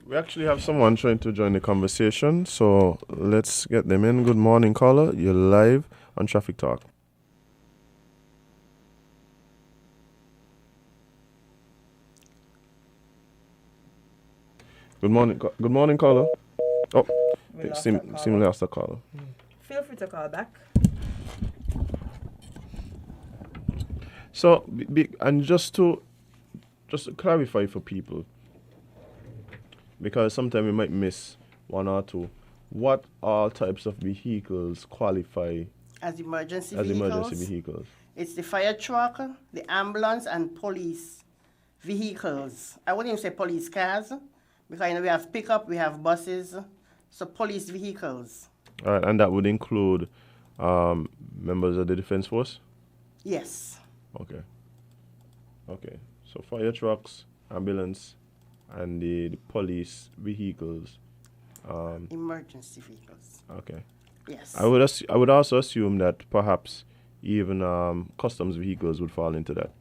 We actually have someone trying to join the conversation, so let's get them in. Good morning, caller. You're live on Traffic Talk. Good morning, good morning, caller. Oh, We lost seem that caller. seemingly lost the caller. Feel free to call back. So, and just to clarify for people, because sometimes we might miss one or two, what all types of vehicles qualify As emergency as vehicles. emergency vehicles? It's the fire truck, the ambulance, and police vehicles. I wouldn't even say police cars, because you know we have pickup, we have buses, so police vehicles. All right, and that would include members of the Defense Force? Yes. Okay. Okay. So fire trucks, ambulance, and the police vehicles. Emergency vehicles. Okay. Yes. I would also assume that perhaps even customs vehicles would fall into that.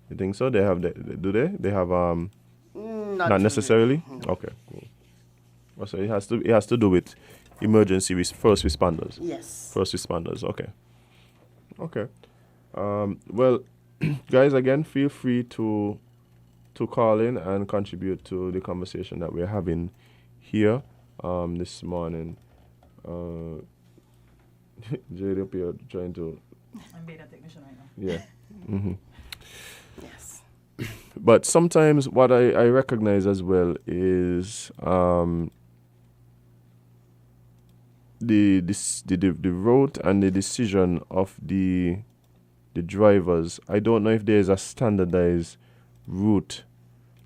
You think so? They have do they? They have not necessarily. Really. Okay, cool. Well, so it has to do with emergency first responders. Yes. First responders. Okay. Okay. Well, guys, again, feel free to call in and contribute to the conversation that we're having here this morning. Jade up here trying to. I'm being a technician right now. Yeah. Mm-hmm. Yes. But sometimes what I recognize as well is the route and the decision of the drivers. I don't know if there is a standardized route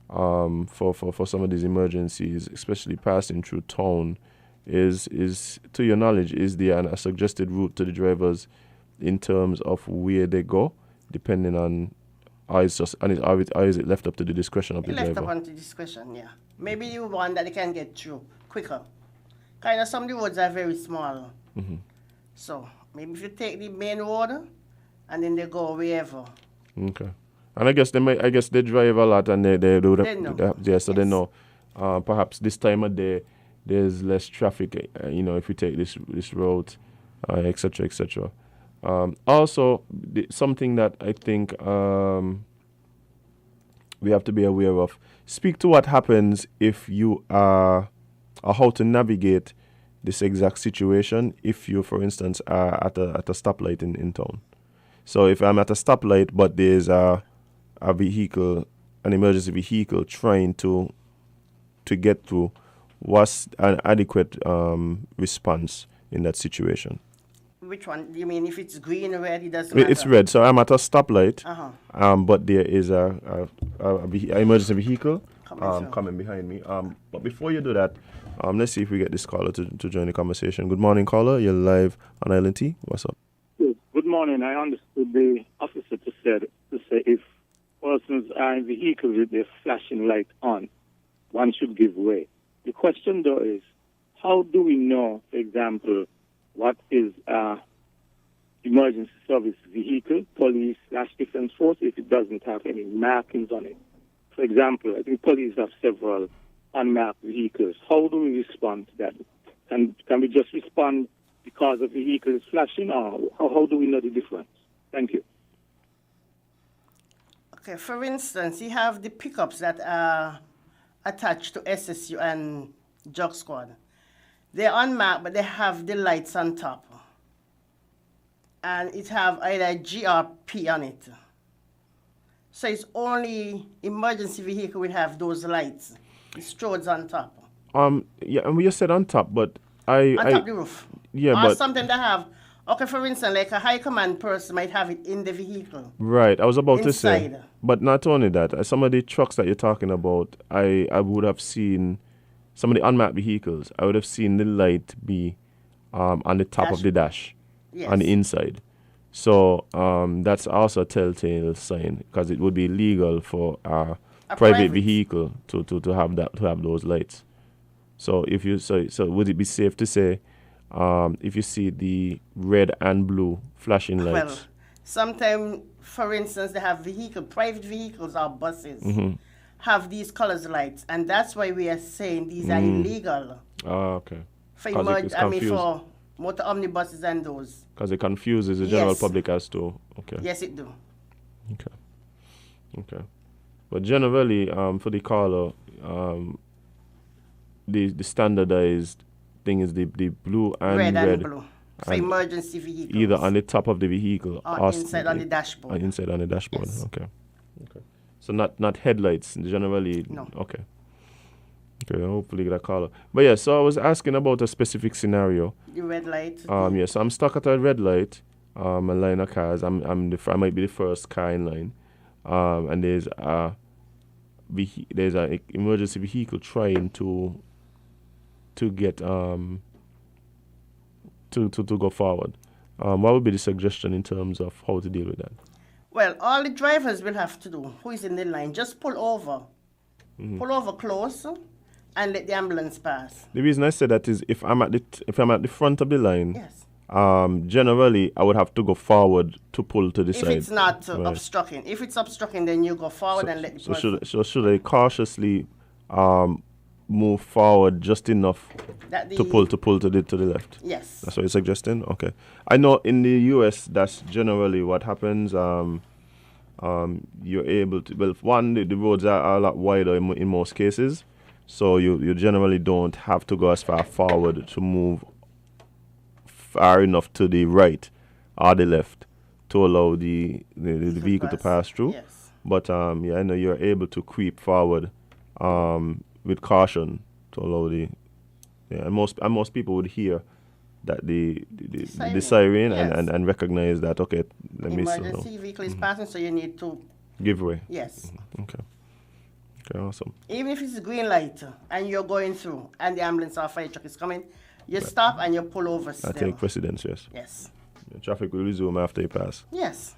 for some of these emergencies, especially passing through town. Is to your knowledge, is there a suggested route to the drivers in terms of where they go, depending on or is it left up to the discretion of the Left driver? up onto discretion, yeah. Maybe you want that they can get through quicker. Kind of some of the roads are very small. So maybe if you take the main road and then they go wherever. Okay. And I guess they drive a lot and they do They know. they know. Perhaps this time of day there's less traffic, if we take this route, etc., etc. Also, something that I think we have to be aware of. Speak to what happens if you are, or how to navigate this exact situation if you, for instance, are at a stoplight in town. So if I'm at a stoplight, but there's a vehicle, an emergency vehicle trying to get through, what's an adequate response in that situation? Which one? You mean if it's green or red, it doesn't matter? It's red, so I'm at a stoplight, Uh-huh. but there is a emergency vehicle Coming coming behind me. But before you do that, let's see if we get this caller to join the conversation. Good morning, caller. You're live on Island T. What's up? Yes. Good morning. I understood the officer to say if persons are in vehicles with their flashing light on, one should give way. The question, though, is how do we know, for example, what is emergency service vehicle, police / defense force, if it doesn't have any markings on it? For example, I think police have several unmarked vehicles. How do we respond to that? And can we just respond because the vehicle is flashing, or how do we know the difference? Thank you. Okay, for instance, you have the pickups that are attached to SSU and Jog Squad. They're unmarked, but they have the lights on top. And it have either GRP on it. So it's only emergency vehicle will have those lights. The strodes on top. Yeah, and we just said on top, but on top of the roof. Yeah, or but something that have, okay, for instance, like a high command person might have it in the vehicle. right. I was about to say, Inside. but not only that. Some of the trucks that you're talking about, I would have seen some of the unmarked vehicles. I would have seen the light be on the top of the dash, Yes. on the inside. So that's also a telltale sign, because it would be illegal for a private vehicle to have those lights. So if you so would it be safe to say, if you see the red and blue flashing lights? Well, sometimes, for instance, they have private vehicles or buses have these colors lights, and that's why we are saying these are illegal. Okay. For 'Cause it's for motor omnibuses and those. Because it confuses the general Yes. public as to, okay. Yes, it do. Okay. But generally, for the caller, the standardized thing is the blue and Red red. and blue. For and emergency vehicles. either on the top of the vehicle or inside on the dashboard. Or inside on the dashboard. Yes. Okay. So not headlights generally. No. Okay. Hopefully that caller. But yeah, so I was asking about a specific scenario. The red light. Yes, I'm stuck at a red light. A line of cars. I might be the first car in line. And there's a emergency vehicle trying to get to go forward. What would be the suggestion in terms of how to deal with that? Well, all the drivers will have to do, who is in the line, just pull over. Pull over close and let the ambulance pass. The reason I said that is if I'm at the front of the line, Yes. generally I would have to go forward to pull to the If side. it's not Right. obstructing. If it's obstructing, then you go forward and let the person. Should I cautiously move forward just enough to pull to the left? Yes. That's what you're suggesting? Okay. I know in the US that's generally what happens. You're able to, well, one, the roads are a lot wider in most cases, so you generally don't have to go as far forward to move far enough to the right or the left to allow the vehicle to pass through. Yes. But I know you're able to creep forward with caution to allow and most people would hear that the Siren, siren yes. and recognize that, okay, let me slow Emergency down. vehicle is passing, so you need to, Give way. yes. Okay. Okay, awesome. Even if it's green light and you're going through and the ambulance or fire truck is coming, you stop and you pull over I still. take precedence, yes. Yes. The traffic will resume after you pass. Yes.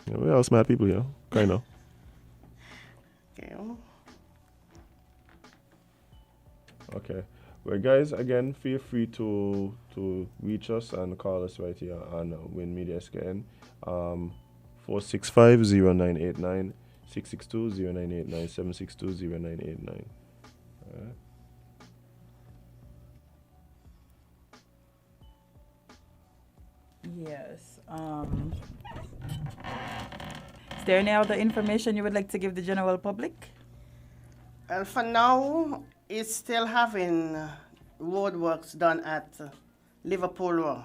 Yeah, we're all smart people, kind of. Okay. Okay. Well, guys, again, feel free to reach us and call us right here on Win Media SKN. 465-0989, 662-0989, 762-0989. Yes. Is there any other information you would like to give the general public? Well, for now, it's still having road works done at Liverpool Road.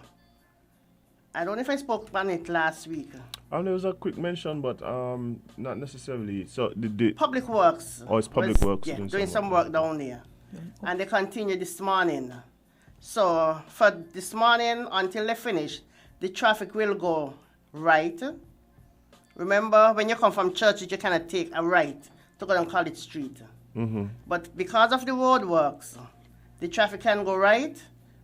I don't know if I spoke on it last week. There was a quick mention, but not necessarily. So the Public Works. Oh, it's Public Works Yeah, doing doing some some work. work down there. And they continue this morning. So for this morning until they finish, the traffic will go right. Remember, when you come from church, you cannot take a right to go down College Street. Mm-hmm. But because of the road works, the traffic can go right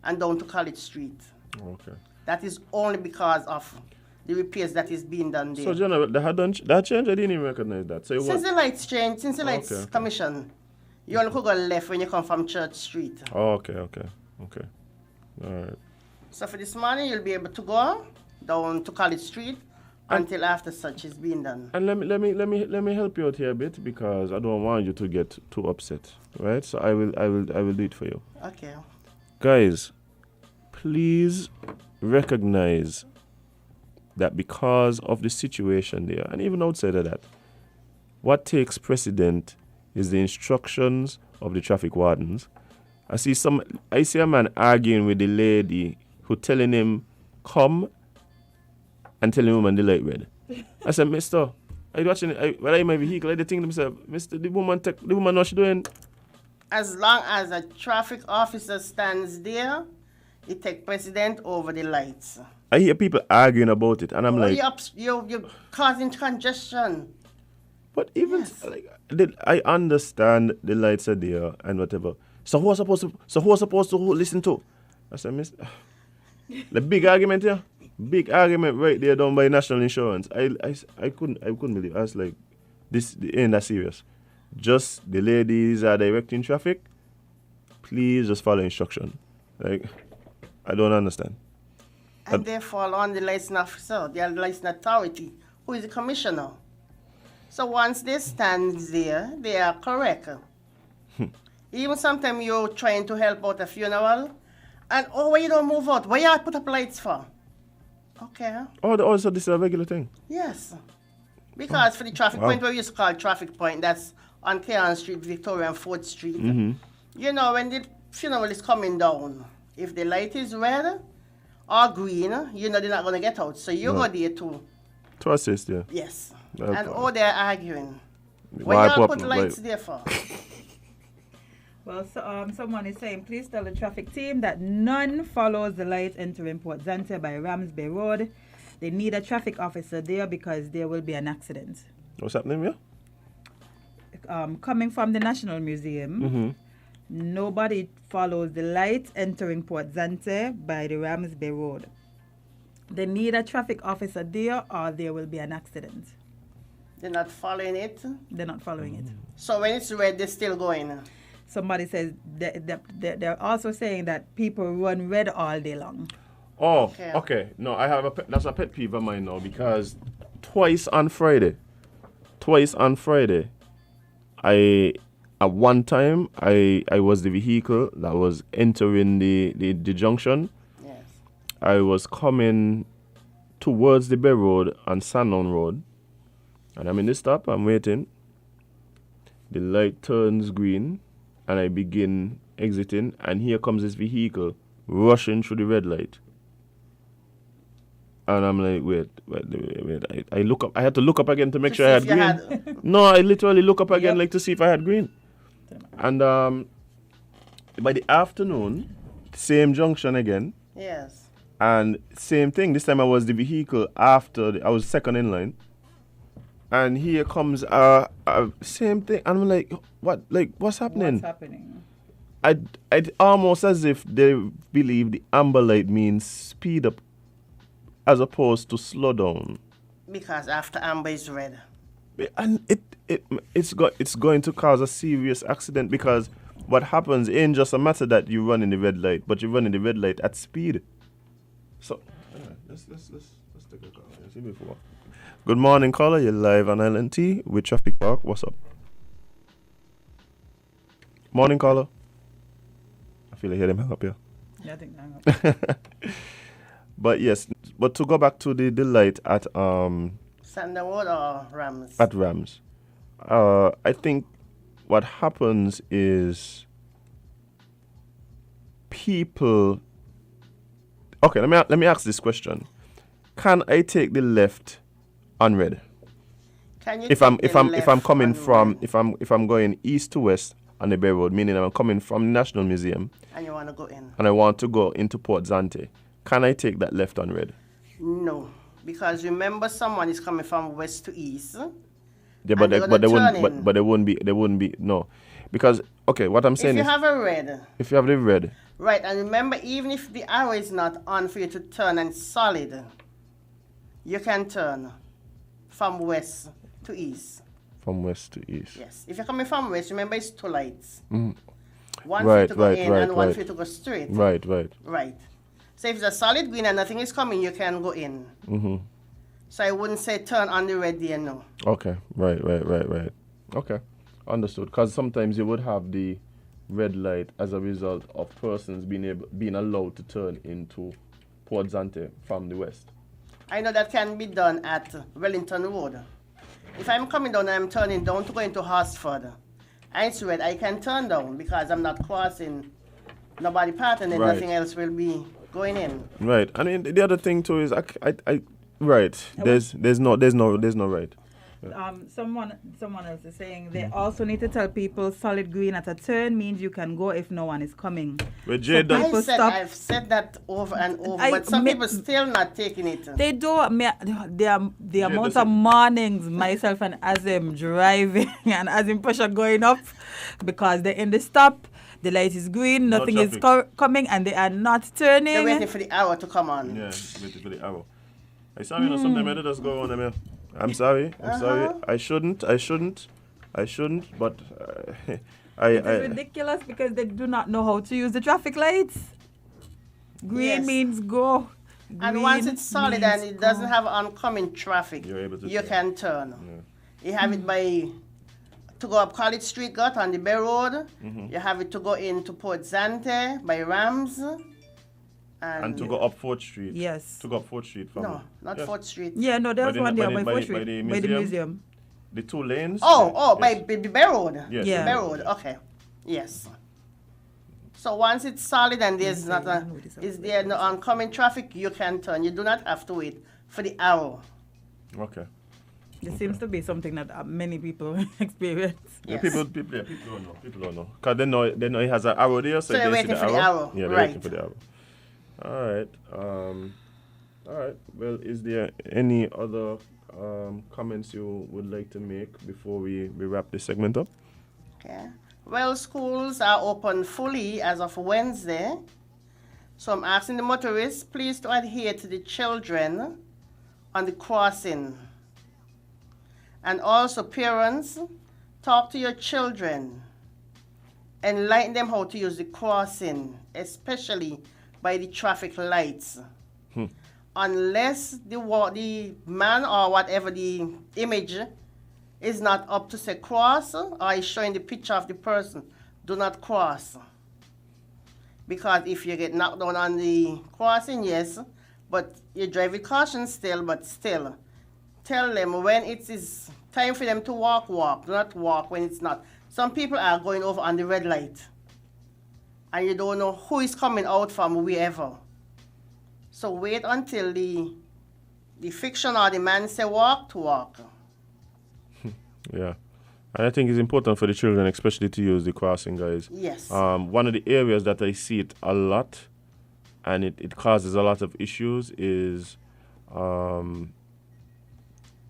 and down to College Street. Okay. That is only because of the repairs that is being done there. So, General, that change, I didn't even recognize that. So, Since the lights changed, since the lights Okay. commission, you only could go left when you come from Church Street. Oh, okay. All right. So for this morning, you'll be able to go down to College Street until after such is being done. And let me help you out here a bit, because I don't want you to get too upset, right? So I will do it for you. Okay. Guys, please recognize that because of the situation there, and even outside of that, what takes precedent is the instructions of the traffic wardens. I see a man arguing with the lady who telling him come and telling him when the light red. I said, Mister, are you watching it? When I in my vehicle, I think to myself, Mister, the woman know what she doing. As long as a traffic officer stands there, it takes precedent over the lights. I hear people arguing about it, and I'm like, You're causing congestion. but even Yes. I understand the lights are there and whatever. So who are supposed to listen to? I said, Miss, the big argument here, big argument right there done by National Insurance. I couldn't believe. I was like, this ain't that serious. Just the ladies are directing traffic. Please just follow instruction. Like, I don't understand. And they fall on the license officer, the license authority, who is the commissioner. So once they stand there, they are correct. Even sometimes you're trying to help out a funeral, and why you don't move out? Why you put up lights for? Okay. Also, this is a regular thing. Yes. Because for the traffic point where we used to call traffic point, that's on Cleon Street, Victoria and 4th Street. You know, when the funeral is coming down, if the light is red or green, you know they're not going to get out. So you go there too. To assist, yeah. Yes. Okay. And they're arguing. Why What y'all pop- put why- lights there for? Well, so, someone is saying, please tell the traffic team that none follows the light entering Port Zante by Ramsbay Road. They need a traffic officer there because there will be an accident. What's happening here? Coming from the National Museum, nobody follows the light entering Port Zante by the Ramsbay Road. They need a traffic officer there or there will be an accident. They're not following it. They're not following it. So when it's red, they're still going. Somebody says they're also saying that people run red all day long. Oh, okay. No, I have that's a pet peeve of mine now, because twice on Friday, at one time, I was the vehicle that was entering the junction. Yes. I was coming towards the Bay Road and Sandown Road, and I'm in the stop, I'm waiting. The light turns green, and I begin exiting, and here comes this vehicle rushing through the red light. And I'm like, wait. I look up. I had to look up again to make sure I had green. No, I literally look up again, like to see if I had green. And by the afternoon, same junction again. Yes. And same thing. This time I was the vehicle I was second in line. And here comes same thing. And I'm like, what? Like, what's happening? What's happening? I'd almost as if they believe the amber light means speed up as opposed to slow down. Because after amber is red. And it's going to cause a serious accident, because what happens ain't just a matter that you run in the red light, but you run in the red light at speed. So let's take a call. See before. Good morning, caller. You're live on LNT with Traffic Park. What's up? Morning, caller. I feel like I hear them hang up here. Yeah, I think hang up. But yes, but to go back to the light at Sandalwood or Rams? At Rams. I think what happens is people. Okay, let me ask this question: can I take the left on red? Can you If take I'm coming on from red if I'm going east to west on the Bay Road, meaning I'm coming from the National Museum and you want to go in? and I want to go into Port Zante, can I take that left on red? No, because remember someone is coming from west to east. Yeah, but And they wouldn't be no, because okay, what I'm saying If you is have a red, if you have the red, right, and remember, even if the arrow is not on for you to turn and solid, you can turn from west to east. from west to east. Yes. If you're coming from west, remember it's two lights. Mm. One for you Right, to go right, in right, and one right. for you to go straight. Right. Right. So if it's a solid green and nothing is coming, you can go in. Mm-hmm. So I wouldn't say turn on the red there, no. Okay. Right. Okay. Understood. Because sometimes you would have the red light as a result of persons being allowed to turn into Port Zante from the west. I know that can be done at Wellington Road. If I'm coming down and I'm turning down to go into Horsford, and it's red, I can turn down because I'm not crossing nobody path, and then Right. nothing else will be going in. Right. I mean, the other thing too is I right. There's no right. Someone else is saying they also need to tell people solid green at a turn means you can go if no one is coming. But Jay does. People stop. I've said that over and over, I- but some me- people still not taking it. They do the amount of mornings myself and Azim driving and Azim pressure going up because they're in the stop, the light is green, No nothing is traffic. coming, and they are not They're turning. waiting for the hour to come on. Yeah, waiting for the arrow. I sorry, you know, sometimes I just go on them here. I'm sorry. I shouldn't. But It's ridiculous because they do not know how to use the traffic lights. Green Yes. means go. And once Green it's solid means and it go. doesn't have oncoming traffic, You're able to you turn. can turn. You have it to go up College Street Gut on the Bay Road. You have it to go into Port Zante by Rams. and to go up 4th Street. Yes. To go up 4th Street from. No, not Yes. 4th Street. Yeah, no, there's the- one by there the- by by 4th the- Street, by the by the museum. The 2 lanes. Oh, by Yes. the Bay Road. Yes, Yeah. Bay Road, okay. Yes. So once it's solid and there's not is there no oncoming traffic, you can turn. You do not have to wait for the arrow. Okay. It seems to be something that many people experience. Yeah, Yes. people don't know. People don't know. Because they know it has an arrow there, so So they're they see waiting for the arrow. Yeah, they're Right. waiting for the arrow. All right. Well, is there any other comments you would like to make before we wrap this segment up? Okay. Well, schools are open fully as of Wednesday. So I'm asking the motorists please to adhere to the children on the crossing. And also parents, talk to your children. Enlighten them how to use the crossing, especially by the traffic lights. Unless the man or whatever the image is not up to say cross or is showing the picture of the person, do not cross. Because if you get knocked down on the crossing, yes, but you drive with caution still, but still. Tell them when it is time for them to walk. Do not walk when it's not. Some people are going over on the red light. And you don't know who is coming out from wherever. So wait until the fiction or the man say walk to walk. Yeah. And I think it's important for the children, especially to use the crossing, guys. Yes. One of the areas that I see it a lot and it causes a lot of issues is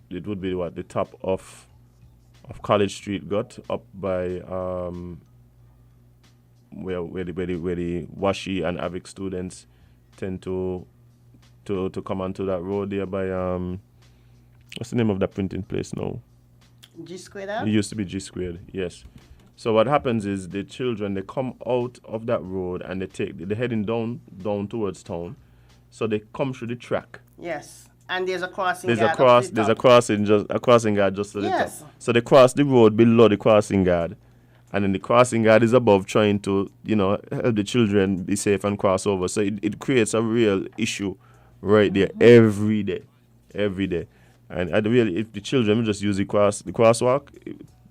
it would be the top of College Street got up by where the Washi and Avic students tend to come onto that road there by what's the name of that printing place now? G squared up? It used to be G squared, yes. So what happens is the children, they come out of that road and they're heading down towards town. So they come through the track. Yes. And there's a crossing There's guard. there's a crossing guard just to the Yes. top. So they cross the road below the crossing guard. And then the crossing guard is above trying to, help the children be safe and cross over. So it creates a real issue right there every day. And if the children would just use the crosswalk,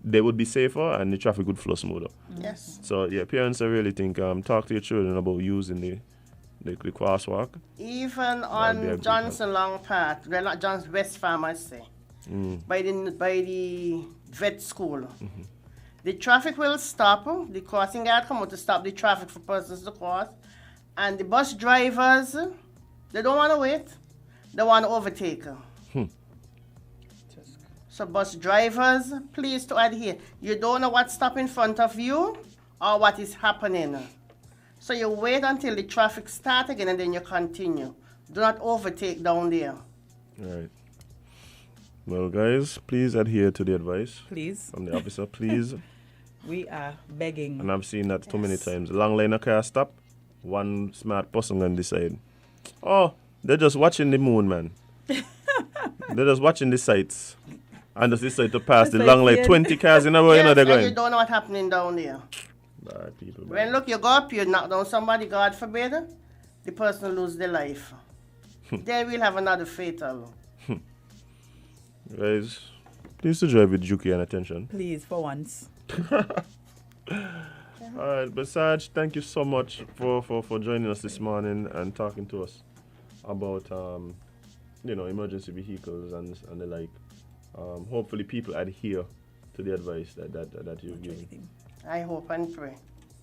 they would be safer and the traffic would flow smoother. Yes. So yeah, parents, I really think talk to your children about using the crosswalk. Even That'd be a on good Johnson Long Path, well, not Johnson West Farm, I say, by the vet school, the traffic will stop. The crossing guard come out to stop the traffic for persons to cross, and the bus drivers, they don't want to wait. They want to overtake. So bus drivers, please to adhere. You don't know what's stopping in front of you or what is happening. So you wait until the traffic starts again and then you continue. Do not overtake down there. All right. Well, guys, please adhere to the advice Please. from the officer, please. We are begging. And I've seen that too many times. Long line of car stop, one smart person on the side. Oh, they're just watching the moon, man. They're just watching the sights. And just decide to pass It's the like long line, the 20 cars in a row, Yes, they're and you going. don't know what's happening down there. Bad people, man. When look, you go up, you knock down somebody, God forbid, the person lose their life. Then we'll have another fatal. Guys, please to drive with Juki and attention. Please, for once. All right, but Sarge, thank you so much for joining us this morning and talking to us about emergency vehicles and the like. Hopefully, people adhere to the advice that you've given. I hope and pray.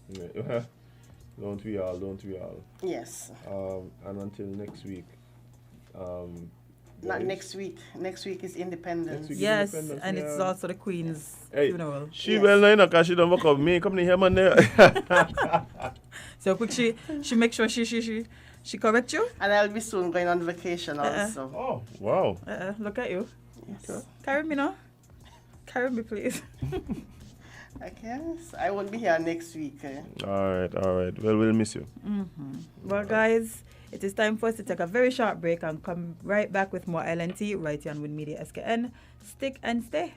Yeah. Don't we all? Yes. And until next week. Not guys, next week. Next week is Independence. Next week. Yes, Independence, and it's yeah. also the Queen's Hey, funeral. she Yes. well know, because she don't work out me. Come here, man. There. So quick, she make sure she correct you. And I'll be soon going on vacation also. Oh, wow. Look at you. Yes. Carry me now. Carry me, please. Okay. So I won't be here next week. All right. Well, we'll miss you. Well, guys, it is time for us to take a very short break and come right back with more LNT right here on Win Media SKN. Stick and stay.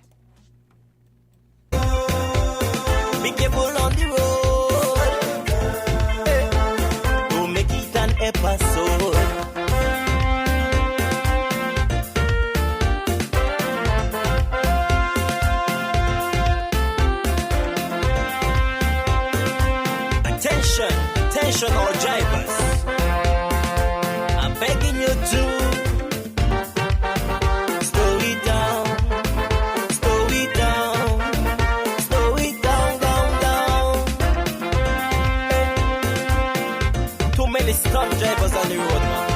Be careful on the road. Don't make it an episode. Attention all drivers. I'm begging you to slow it down. Too many stunt drivers on the road, man.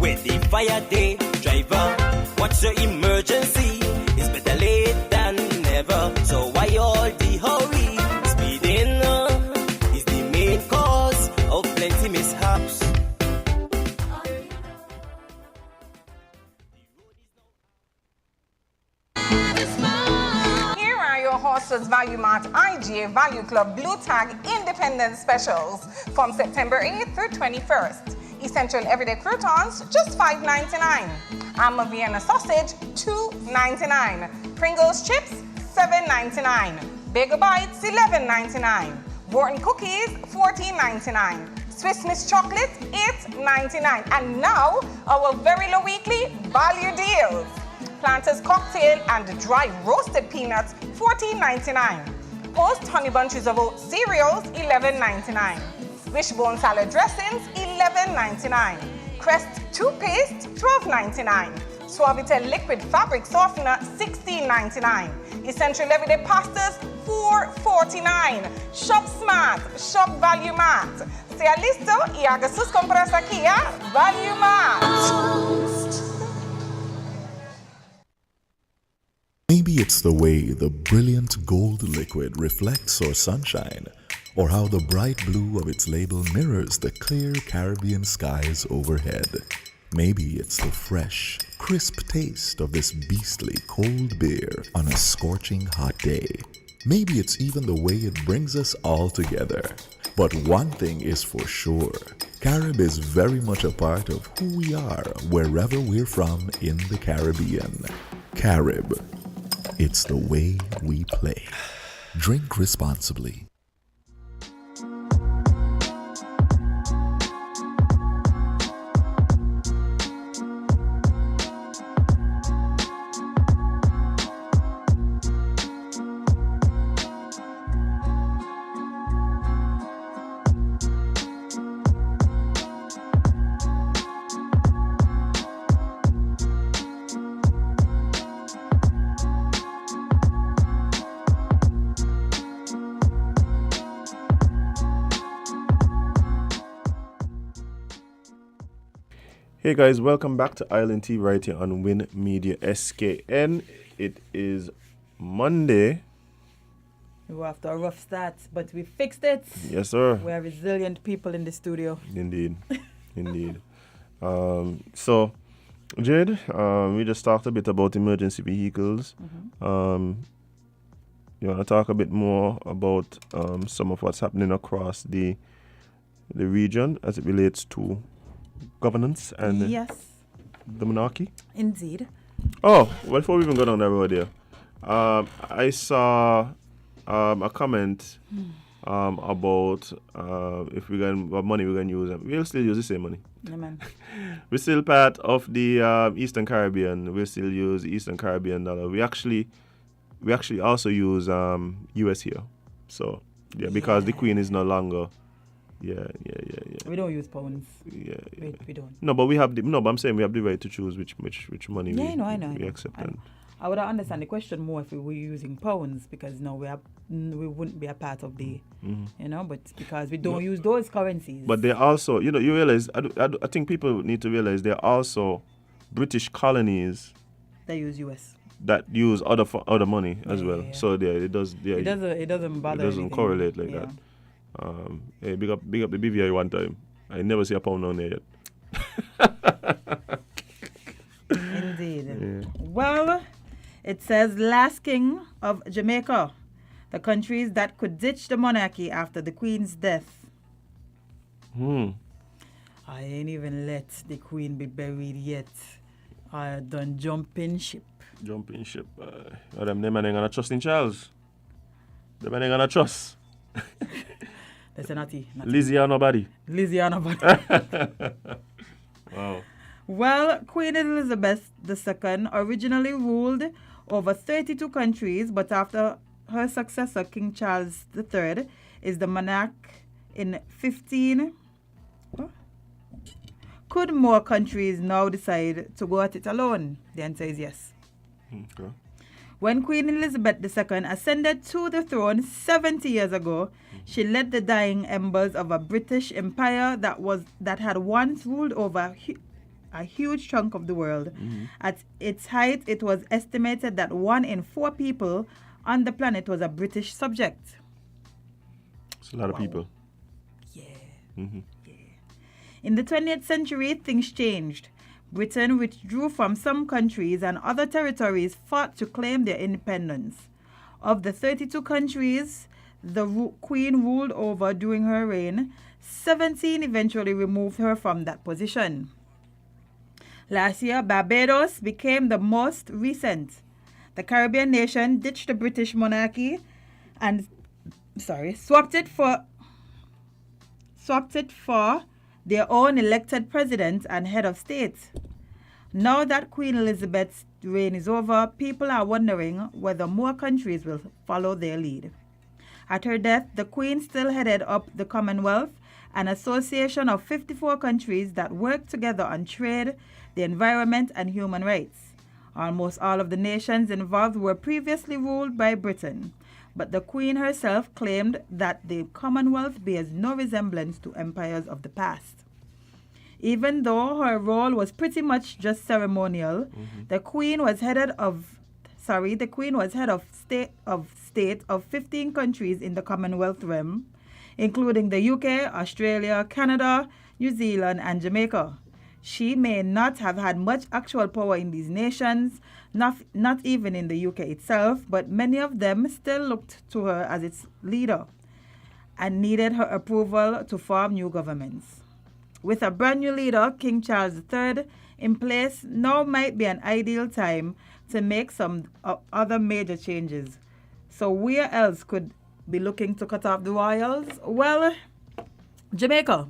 With the fire day, driver, what's your emergency? It's better late than never. So why all the hurry? Speeding is the main cause of plenty mishaps. Here are your Horses Value Mart IGA Value Club Blue Tag Independent Specials from September 8th through 21st. Essential everyday croutons, just $5.99. Alma Vienna sausage, $2.99. Pringles chips, $7.99. Bagel bites, $11.99. Wharton cookies, $14.99. Swiss Miss chocolate, $8.99. And now, our very low weekly value deals. Planters cocktail and dry roasted peanuts, $14.99. Post honey bunches of oat cereals, $11.99. Wishbone salad dressings, $11.99. Crest toothpaste, $12.99. Suavitel liquid fabric softener, $16.99. Essential everyday pastas, $4.49. Shop smart, shop value mart. Sea listo y haga sus compras aquí a Value Mart. Maybe it's the way the brilliant gold liquid reflects our sunshine, or how the bright blue of its label mirrors the clear Caribbean skies overhead. Maybe it's the fresh, crisp taste of this beastly cold beer on a scorching hot day. Maybe it's even the way it brings us all together. But one thing is for sure, Carib is very much a part of who we are wherever we're from in the Caribbean. Carib. It's the way we play. Drink responsibly. Hey guys, welcome back to Island Tea right here on Win Media SKN. It is Monday. We were after a rough start, but we fixed it. Yes, sir. We are resilient people in the studio. Indeed. Indeed. So, Jade, we just talked a bit about emergency vehicles. You want to talk a bit more about some of what's happening across the region as it relates to governance and Yes, the monarchy? indeed. Oh, well, before we even go down that road there, I saw a comment about if we're going what money we're going to use. We'll still use the same money. Yeah, man. We're still part of the Eastern Caribbean. We'll still use Eastern Caribbean dollar. We actually also use US here. So yeah, because the Queen is no longer. Yeah. We don't use pounds. Yeah. We don't. No, but but I'm saying we have the right to choose which money Yeah, I know. we accept. And I would understand the question more if we were using pounds, because no, we wouldn't be a part of the, but because we don't use those currencies. But they also, you realize, I think people need to realize there are also British colonies they use US. that use other money as well. Yeah. So it doesn't bother. It doesn't anything. correlate like that. Hey, big up the BVI one time. I never see a pound on there yet. Indeed. Yeah. Well, it says last king of Jamaica, the countries that could ditch the monarchy after the Queen's death. I ain't even let the Queen be buried yet. I done jumping ship. Jumping ship. Them man ain't gonna trust in Charles. Them man ain't gonna trust. That's a naughty. Lizzie or nobody. Louisiana, but Wow. well, Queen Elizabeth II originally ruled over 32 countries, but after her successor, King Charles III, is the monarch in 15. Could more countries now decide to go at it alone? The answer is yes. Okay. When Queen Elizabeth II ascended to the throne 70 years ago, she led the dying embers of a British empire that had once ruled over a huge chunk of the world. At its height, it was estimated that 1 in 4 people on the planet was a British subject. It's a lot of people. Yeah. Mm-hmm. In the 20th century, things changed. Britain withdrew from some countries and other territories fought to claim their independence. Of the 32 countries the Queen ruled over during her reign, 17 eventually removed her from that position. Last year, Barbados became the most recent. The Caribbean nation ditched the British monarchy and swapped it for their own elected president and head of state. Now that Queen Elizabeth's reign is over, people are wondering whether more countries will follow their lead. At her death, the Queen still headed up the Commonwealth, an association of 54 countries that work together on trade, the environment, and human rights. Almost all of the nations involved were previously ruled by Britain. But the Queen herself claimed that the Commonwealth bears no resemblance to empires of the past. Even though her role was pretty much just ceremonial, the Queen was head of state of 15 countries in the Commonwealth realm, including the UK, Australia, Canada, New Zealand, and Jamaica. She may not have had much actual power in these nations, not even in the UK itself, but many of them still looked to her as its leader and needed her approval to form new governments. With a brand new leader, King Charles III, in place, now might be an ideal time to make some other major changes. So where else could be looking to cut off the royals? Well, Jamaica.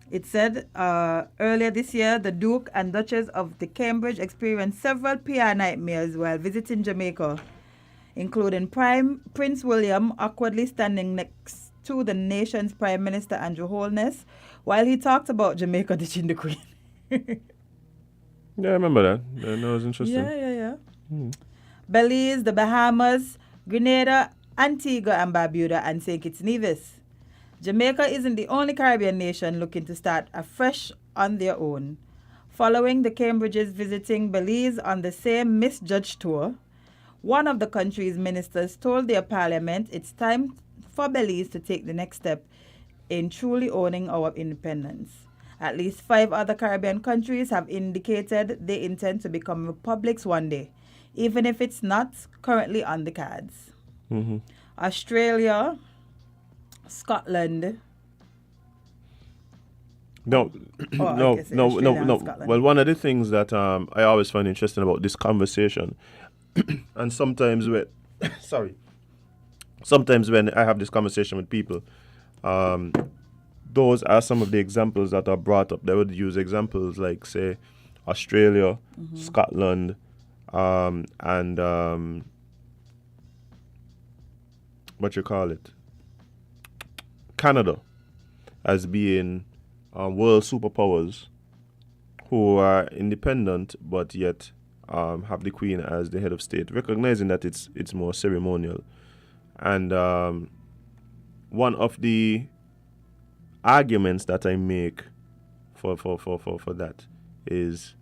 It said earlier this year, the Duke and Duchess of the Cambridge experienced several PR nightmares while visiting Jamaica, including Prince William awkwardly standing next to the nation's Prime Minister Andrew Holness while he talked about Jamaica ditching the Queen. Yeah, I remember that. That was interesting. Yeah. Belize, the Bahamas, Grenada, Antigua and Barbuda, and St. Kitts and Nevis. Jamaica isn't the only Caribbean nation looking to start afresh on their own. Following the Cambridges visiting Belize on the same misjudged tour, one of the country's ministers told their parliament it's time for Belize to take the next step in truly owning our independence. At least 5 other Caribbean countries have indicated they intend to become republics one day, even if it's not currently on the cards. Australia, Scotland. No. Well, one of the things that I always find interesting about this conversation, and sometimes when I have this conversation with people, those are some of the examples that are brought up. They would use examples like, say, Australia, Scotland, and Canada as being world superpowers who are independent but yet have the Queen as the head of state, recognizing that it's more ceremonial. And one of the arguments that I make for that is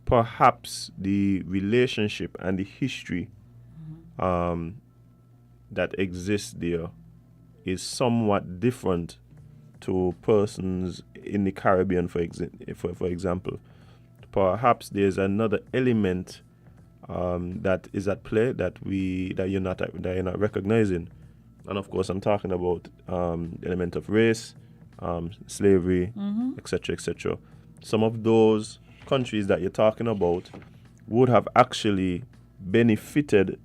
perhaps the relationship and the history that exists there is somewhat different to persons in the Caribbean, for example. Perhaps there's another element that is at play that you're not recognizing, and of course I'm talking about the element of race, slavery, etc., etc. Some of those countries that you're talking about would have actually benefited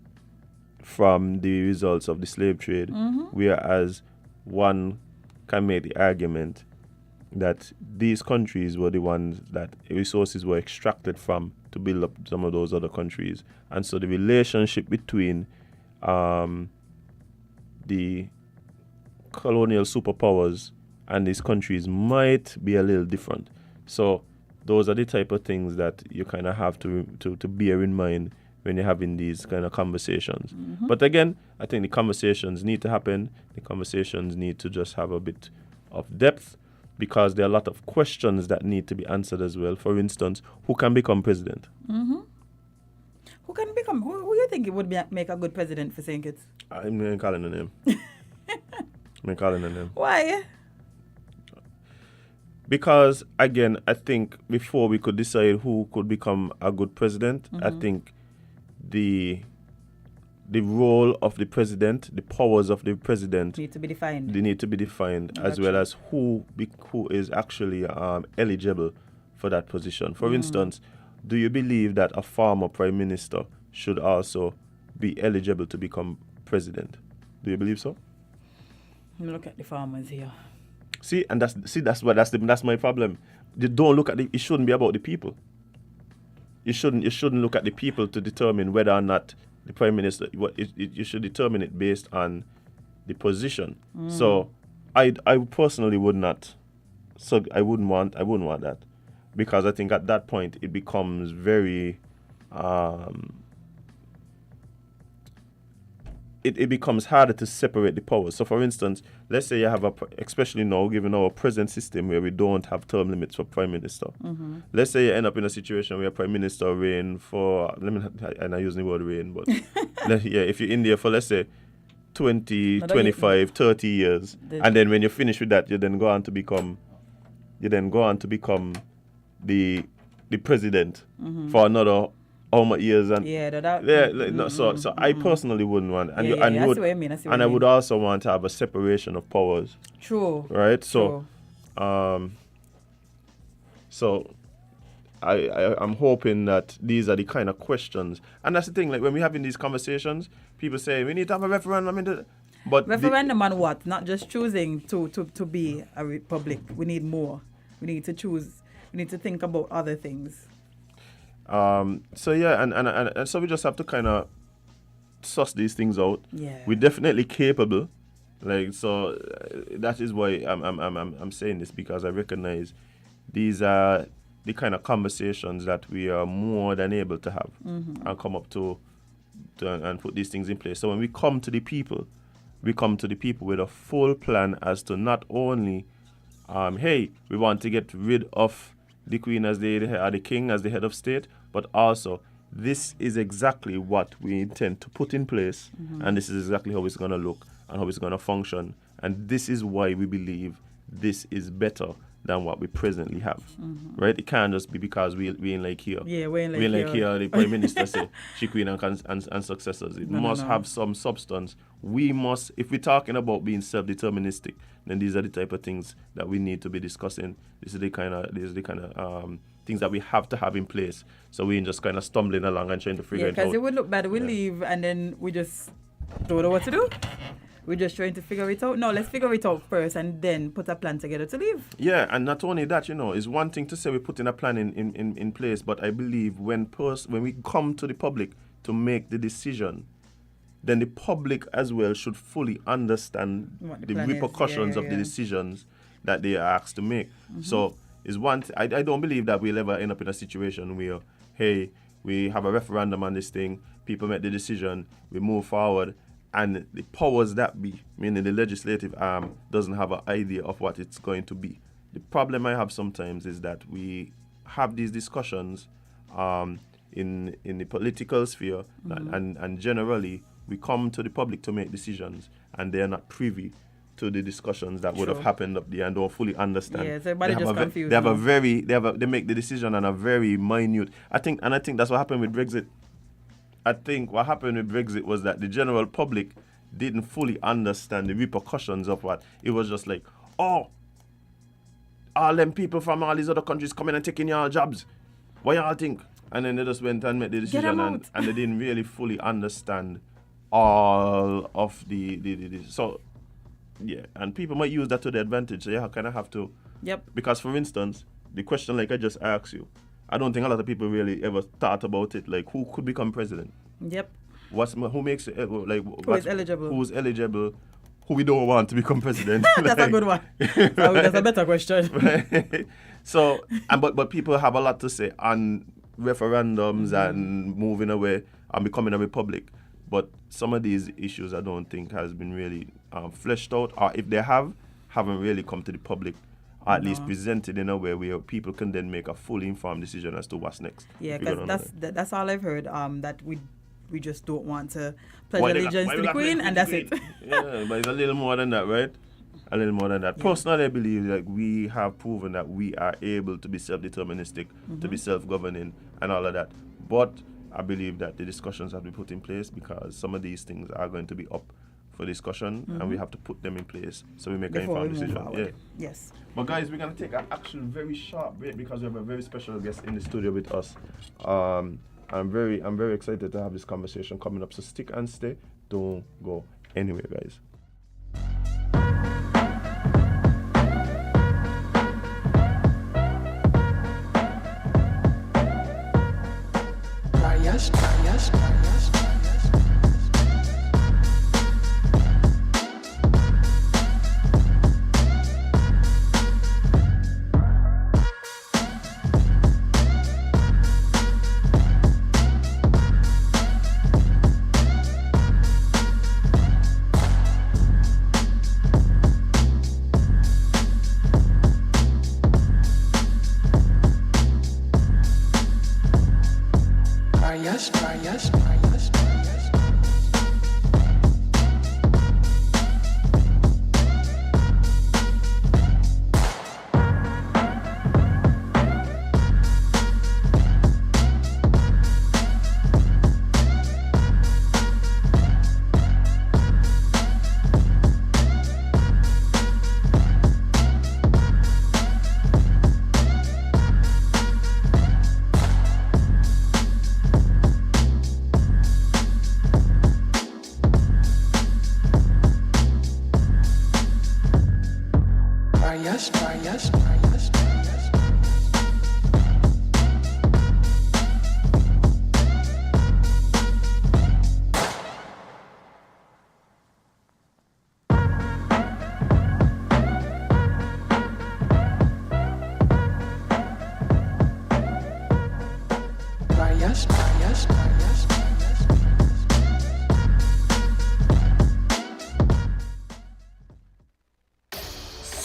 from the results of the slave trade, whereas one can make the argument that these countries were the ones that resources were extracted from to build up some of those other countries. And so the relationship between the colonial superpowers and these countries might be a little different. So those are the type of things that you kind of have to bear in mind when you're having these kind of conversations. But again, I think the conversations need to happen. The conversations need to just have a bit of depth, because there are a lot of questions that need to be answered as well. For instance, who can become president? Who you think would make a good president for St. Kitts? I'm calling the name. Why? Because, again, I think before we could decide who could become a good president, I think the role of the president, the powers of the president need to be defined. They need to be defined, as well as who is actually eligible for that position. For instance, do you believe that a former prime minister should also be eligible to become president? Do you believe so? Look at the farmers here. That's my problem. You don't look at it shouldn't be about the people. You shouldn't look at the people to determine whether or not the prime minister. You should determine it based on the position. So, I personally would not. So I wouldn't want that, because I think at that point it becomes very it becomes harder to separate the powers. So, for instance, let's say you have especially now, given our present system where we don't have term limits for prime minister. Let's say you end up in a situation where prime minister reign for, I'm not using the word reign, but if you're in there for, let's say, 20, 25, 30 years, and then when you finish with that, you then go on to become the president for another how much years, and so I personally wouldn't want, and I would also want to have a separation of powers. True. Right. So, so I'm hoping that these are the kind of questions, and that's the thing. Like when we're having these conversations, people say we need to have a referendum. But referendum on what? Not just choosing to be a republic. We need more. We need to choose. We need to think about other things. So yeah, and so we just have to kind of suss these things out. Yeah, we're definitely capable, like so. That is why I'm saying this, because I recognize these are the kind of conversations that we are more than able to have and come up to and put these things in place. So when we come to the people, with a full plan as to not only, hey, we want to get rid of the Queen or the King as the head of state, but also this is exactly what we intend to put in place, and this is exactly how it's going to look and how it's going to function, and this is why we believe this is better than what we presently have. Right? It can't just be because we ain't like here. Yeah, we ain't like here. The Prime Minister say she Queen and successors. It must have some substance. We must, if we're talking about being self-deterministic, then these are the type of things that we need to be discussing. These are the kind of things that we have to have in place. So we ain't just kind of stumbling along and trying to figure it out. Yeah, because it would look bad. We leave and then we just don't know what to do. We're just trying to figure it out. No, let's figure it out first and then put a plan together to leave. Yeah, and not only that, it's one thing to say we're putting a plan in place, but I believe when we come to the public to make the decision, then the public as well should fully understand the repercussions of the decisions that they are asked to make. So is one I don't believe that we'll ever end up in a situation where, hey, we have a referendum on this thing, people make the decision, we move forward, and the powers that be, meaning the legislative arm, doesn't have an idea of what it's going to be. The problem I have sometimes is that we have these discussions in the political sphere, and generally we come to the public to make decisions, and they're not privy to the discussions that would have happened up there and don't fully understand. Yeah, so everybody just confused. They make the decision on a very minute. I think that's what happened with Brexit. I think what happened with Brexit was that the general public didn't fully understand the repercussions of what. It was just like, oh, all them people from all these other countries coming and taking your jobs. What y'all think? And then they just went and made the decision, and they didn't really fully understand all of the so yeah, and people might use that to their advantage. So you kind of have to. Yep. Because for instance, the question like I just asked you, I don't think a lot of people really ever thought about it. Like, who could become president? Yep. Who makes it? Like, who is eligible? Who's eligible? Who we don't want to become president? That's a good one. That's a better question. Right? So, but people have a lot to say on referendums and moving away and becoming a republic. But some of these issues I don't think has been really fleshed out, or if they haven't really come to the public, or at least presented in a way where people can then make a fully informed decision as to what's next. Yeah, because that's all I've heard, that we just don't want to pledge allegiance to the Queen, and that's it. Yeah, but it's a little more than that, right? A little more than that. Yeah. Personally, I believe that we have proven that we are able to be self-deterministic, to be self-governing, and all of that. But I believe that the discussions have to be put in place, because some of these things are going to be up for discussion, and we have to put them in place so we make an informed decision. Yeah. Yes. But guys, we're going to take an actual very short break because we have a very special guest in the studio with us. I'm very excited to have this conversation coming up, so stick and stay. Don't go anywhere, guys.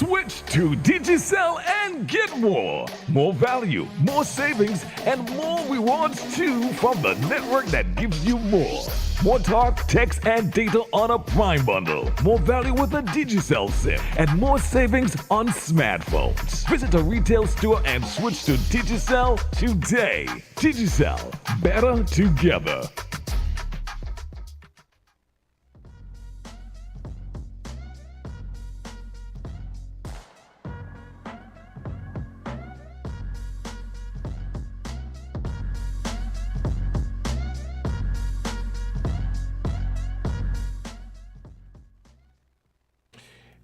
Switch to Digicel and get more. More value, more savings, and more rewards too from the network that gives you more. More talk, text, and data on a Prime bundle. More value with a Digicel SIM. And more savings on smartphones. Visit a retail store and switch to Digicel today. Digicel, better together.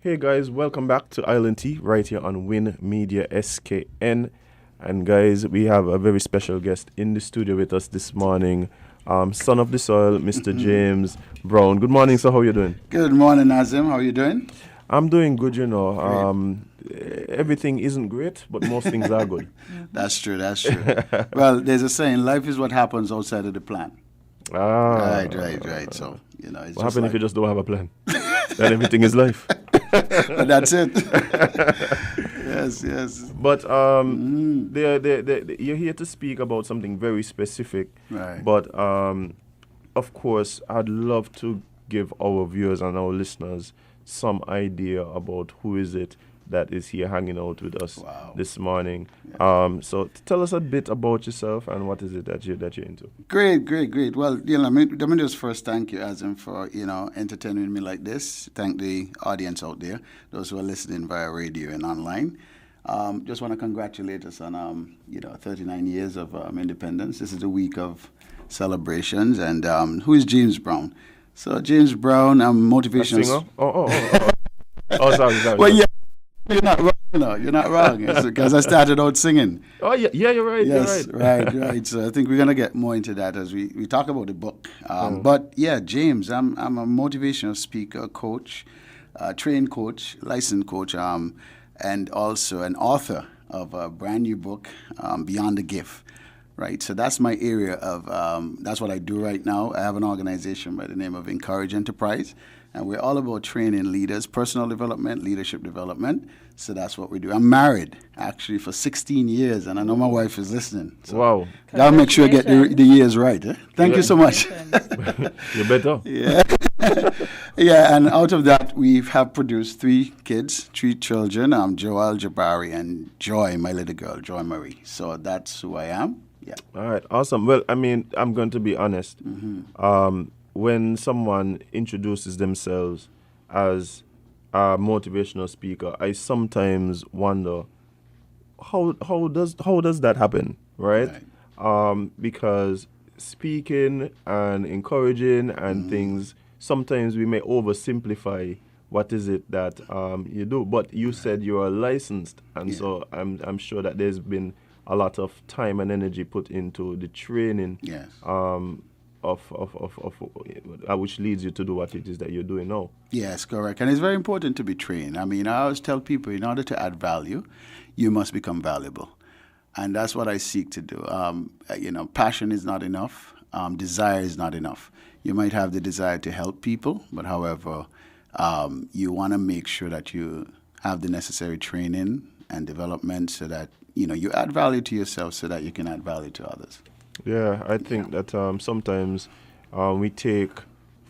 Hey guys, welcome back to Island Tea right here on Win Media SKN. And guys, we have a very special guest in the studio with us this morning, son of the soil, Mr. James Brown. Good morning, sir. How are you doing? Good morning, Nazim. How are you doing? I'm doing good, you know. Everything isn't great, but most things are good. That's true. Well, there's a saying, life is what happens outside of the plan. Right. So, you know, it's what just happens if you just don't have a plan? Then everything is life. But that's it. Yes. But you're here to speak about something very specific. Right. But of course, I'd love to give our viewers and our listeners some idea about who is it that is here hanging out with us this morning. Yeah. So tell us a bit about yourself and what is it that you're into. Great. Well, you know, let me just first thank you, Azim, for, you know, entertaining me like this. Thank the audience out there, those who are listening via radio and online. Just want to congratulate us on, 39 years of independence. This is a week of celebrations. And who is James Brown? So James Brown, motivational. A singer? Oh, sorry. Well, yeah. You're not wrong, You're not wrong. Because I started out singing. Oh, yeah, you're right. Yes, you're right. So I think we're going to get more into that as we talk about the book. But, yeah, James, I'm a motivational speaker, coach, trained coach, licensed coach, and also an author of a brand new book, Beyond the Gift. Right, so that's my area of, that's what I do right now. I have an organization by the name of Encourage Enterprise, and we're all about training leaders, personal development, leadership development. So that's what we do. I'm married, actually, for 16 years, and I know my wife is listening. So wow. Gotta make sure I get the years right. Eh? Thank you so much. You're better. Yeah. Yeah, and out of that, we have produced 3 children, Joel, Jabari, and Joy, my little girl, Joy Marie. So that's who I am. Yeah. All right. Awesome. Well, I mean, I'm going to be honest. Mm-hmm. When someone introduces themselves as a motivational speaker, I sometimes wonder how does that happen, right? Because speaking and encouraging and things, sometimes we may oversimplify what is it that you do. But you said you are licensed, and so I'm sure that there's been a lot of time and energy put into the training, which leads you to do what it is that you're doing now. Yes, correct. And it's very important to be trained. I mean, I always tell people, in order to add value, you must become valuable. And that's what I seek to do. Passion is not enough. Desire is not enough. You might have the desire to help people, but however, you want to make sure that you have the necessary training and development so that you add value to yourself so that you can add value to others. Yeah, I think that sometimes we take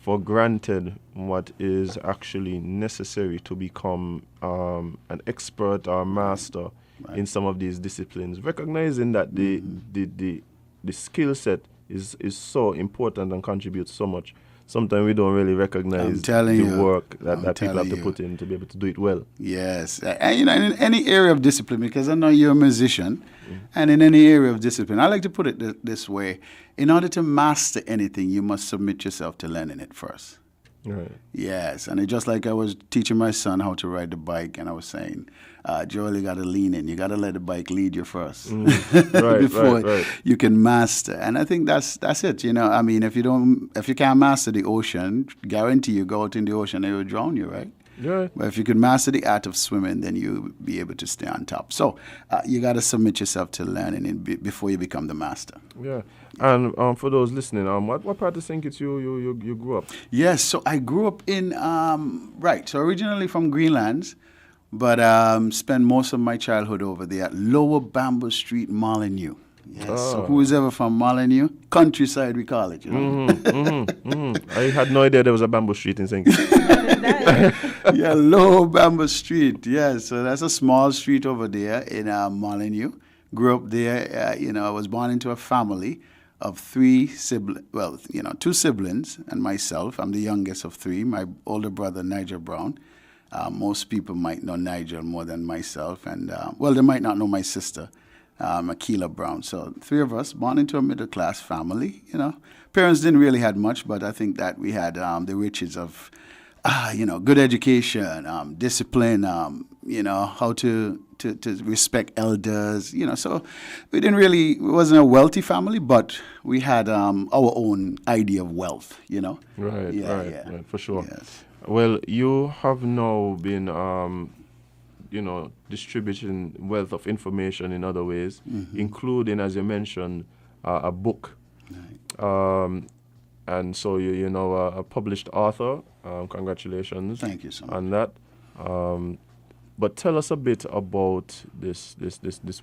for granted what is actually necessary to become an expert or master in some of these disciplines. Recognizing that the skill set is so important and contributes so much. Sometimes we don't really recognize the work that people have to put in to be able to do it well. Yes. And, you know, in any area of discipline, because I know you're a musician, and in any area of discipline, I like to put it this way. In order to master anything, you must submit yourself to learning it first. Right. Yes, and it's just like I was teaching my son how to ride the bike, and I was saying, Joel, you got to lean in. You got to let the bike lead you first before you can master. And I think that's it. You know, I mean, if you can't master the ocean, guarantee you go out in the ocean, it will drown you, right? Yeah. But if you can master the art of swimming, then you'll be able to stay on top. So you got to submit yourself to learning before you become the master. Yeah. And for those listening, what part of St. Kitts you grew up? Yes, so I grew up in, so originally from Greenlands, but spent most of my childhood over there at Lower Bamboo Street, Molyneux. Yes, so who's ever from Molyneux? Countryside, we call it, you know. I had no idea there was a Bamboo Street in St. Kitts. Yeah, Lower Bamboo Street, yes. So that's a small street over there in Molyneux. Grew up there, I was born into a family of two siblings and myself. I'm the youngest of three. My older brother, Nigel Brown. Most people might know Nigel more than myself. And, they might not know my sister, Akila Brown. So three of us, born into a middle-class family, you know. Parents didn't really have much, but I think that we had the riches of, good education, discipline, how to respect elders, so it wasn't a wealthy family, but we had our own idea of wealth, Right, for sure. Yes. Well, you have now been, distributing wealth of information in other ways, including, as you mentioned, a book. Right. And so you're now a published author. Congratulations. Thank you so much. On that. But tell us a bit about this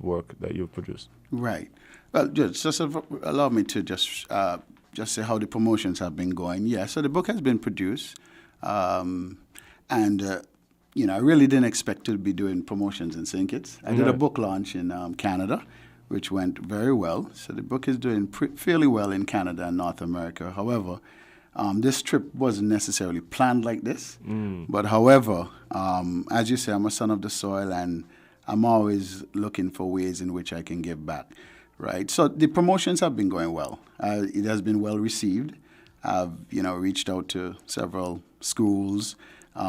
work that you've produced. Right. Well, just allow me to just say how the promotions have been going. Yeah, so the book has been produced, and I really didn't expect to be doing promotions in St. Kitts. I did a book launch in Canada, which went very well. So the book is doing fairly well in Canada and North America. However, this trip wasn't necessarily planned like this. But however, as you say, I'm a son of the soil, and I'm always looking for ways in which I can give back, right? So the promotions have been going well. It has been well received. I've, reached out to several schools.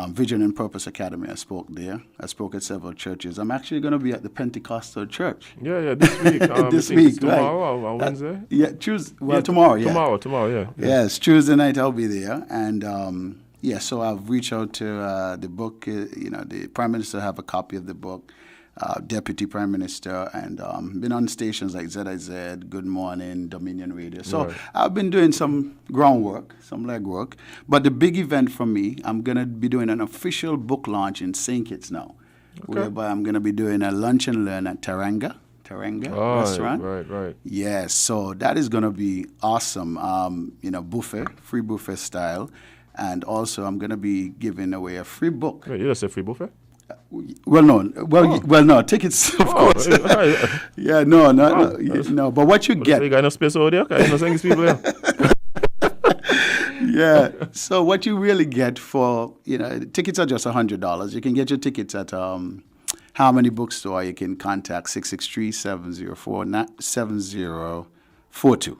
Vision and Purpose Academy, I spoke there. I spoke at several churches. I'm actually going to be at the Pentecostal church. Yeah, this week. This week, tomorrow or Wednesday? Tuesday. Well, tomorrow, yeah. Tomorrow, yeah. Yes, Tuesday night I'll be there. And, so I've reached out to the book. The Prime Minister have a copy of the book, Deputy Prime Minister, and been on stations like ZIZ, Good Morning, Dominion Radio. So I've been doing some groundwork, some legwork. But the big event for me, I'm going to be doing an official book launch in St. Kitts now, whereby I'm going to be doing a lunch and learn at Taranga restaurant. Right. Yes, so that is going to be awesome. Buffet, free buffet style. And also I'm going to be giving away a free book. Wait, you just say free buffet? Well, no, tickets, of course. Yeah, no. But what you get... You got enough space over there? Okay, no saying people here. Yeah, so what you really get for, tickets are just $100. You can get your tickets at Harmony Bookstore. You can contact 663-704-7042.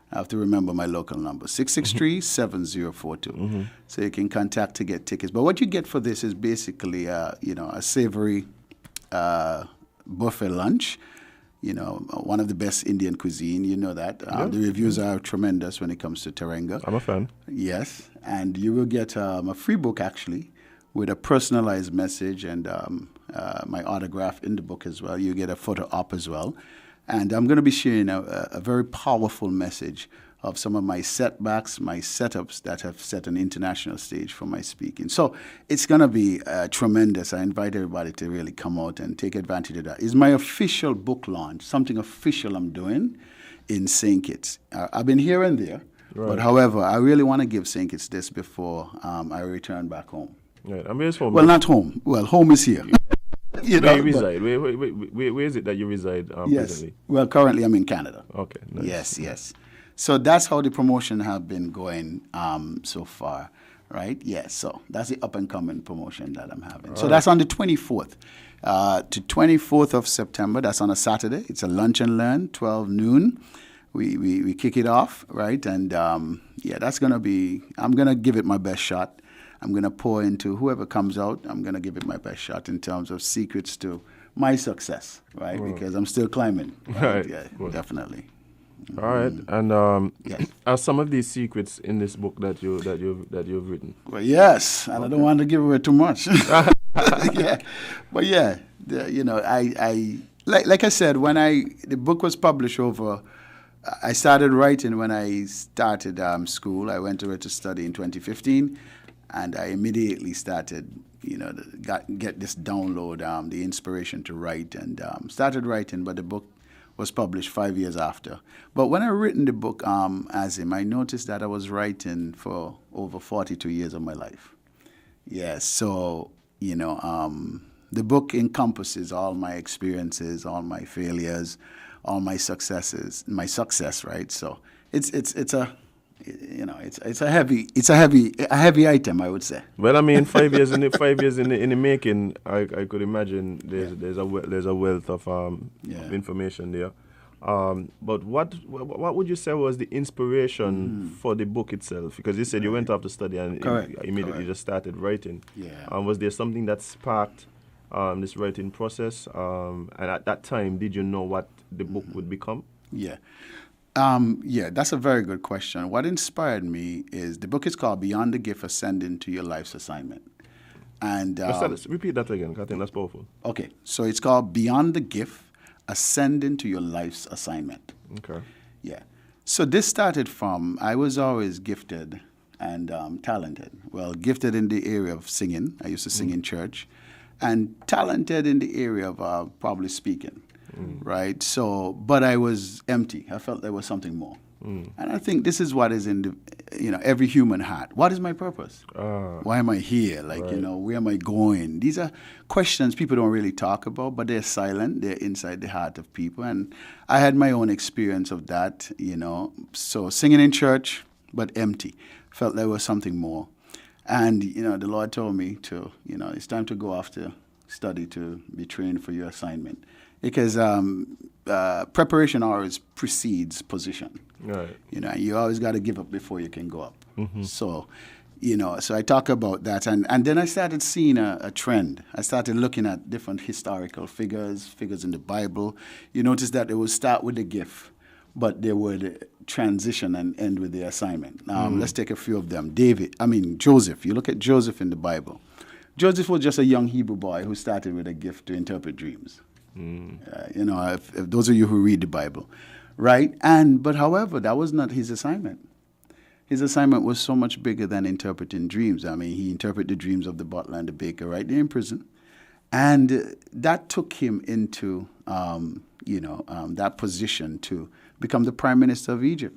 I have to remember my local number, 663-7042. So you can contact to get tickets. But what you get for this is basically, a savory buffet lunch. One of the best Indian cuisine. You know that. The reviews are tremendous when it comes to Taranga. I'm a fan. Yes. And you will get a free book, actually, with a personalized message and my autograph in the book as well. You get a photo op as well. And I'm going to be sharing a very powerful message of some of my setbacks, my setups that have set an international stage for my speaking. So it's going to be tremendous. I invite everybody to really come out and take advantage of that. It's my official book launch, something official I'm doing in St. Kitts. I've been here and there, but however, I really want to give St. Kitts this before I return back home. Right. I mean, it's home. Well, not home. Well, home is here. Where you reside? Where is it that you reside yes. presently? Well, currently I'm in Canada. Okay. Nice. Yes. So that's how the promotion have been going so far, right? Yes. So that's the up and coming promotion that I'm having. So that's on the 24th to 24th of September. That's on a Saturday. It's a lunch and learn, 12 noon. We kick it off, right? And that's gonna be. I'm gonna give it my best shot. I'm going to pour into whoever comes out. I'm going to give it my best shot in terms of secrets to my success, right? Because I'm still climbing. Right. Yeah, definitely. All right. And are some of these secrets in this book that you've written? Well, yes, and I don't want to give away too much. Yeah, but yeah, I like I said, when the book was published over. I started writing when I started school. I went to study in 2015. And I immediately started, get this download, the inspiration to write, and started writing. But the book was published 5 years after. But when I written the book, Azim, I noticed that I was writing for over 42 years of my life. Yes, so the book encompasses all my experiences, all my failures, all my successes, my success, right? So it's a heavy item, I would say. Well, I mean, 5 years in the making, I could imagine there's a wealth of information there. But what would you say was the inspiration for the book itself? Because you said you went off to study and immediately just started writing. Yeah. Was there something that sparked this writing process? And at that time, did you know what the book would become? Yeah. That's a very good question. What inspired me is the book is called Beyond the Gift, Ascending to Your Life's Assignment. And repeat that again, I think that's powerful. Okay, so it's called Beyond the Gift, Ascending to Your Life's Assignment. Okay. Yeah. So this started from, I was always gifted and talented. Well, gifted in the area of singing. I used to sing in church. And talented in the area of probably speaking. Right? So, but I was empty. I felt there was something more. And I think this is what is in every human heart. What is my purpose? Why am I here? Where am I going? These are questions people don't really talk about, but they're silent. They're inside the heart of people. And I had my own experience of that, So singing in church, but empty. Felt there was something more. And, the Lord told me to, it's time to go off to study to be trained for your assignment. Because preparation always precedes position. Right. You always got to give up before you can go up. So, so I talk about that. And then I started seeing a trend. I started looking at different historical figures in the Bible. You notice that they would start with the gift, but they would transition and end with the assignment. Let's take a few of them. Joseph. You look at Joseph in the Bible. Joseph was just a young Hebrew boy who started with a gift to interpret dreams. If those of you who read the Bible, right? But however, that was not his assignment. His assignment was so much bigger than interpreting dreams. I mean, he interpreted the dreams of the butler and the baker right there in prison. And that took him into, that position to become the prime minister of Egypt.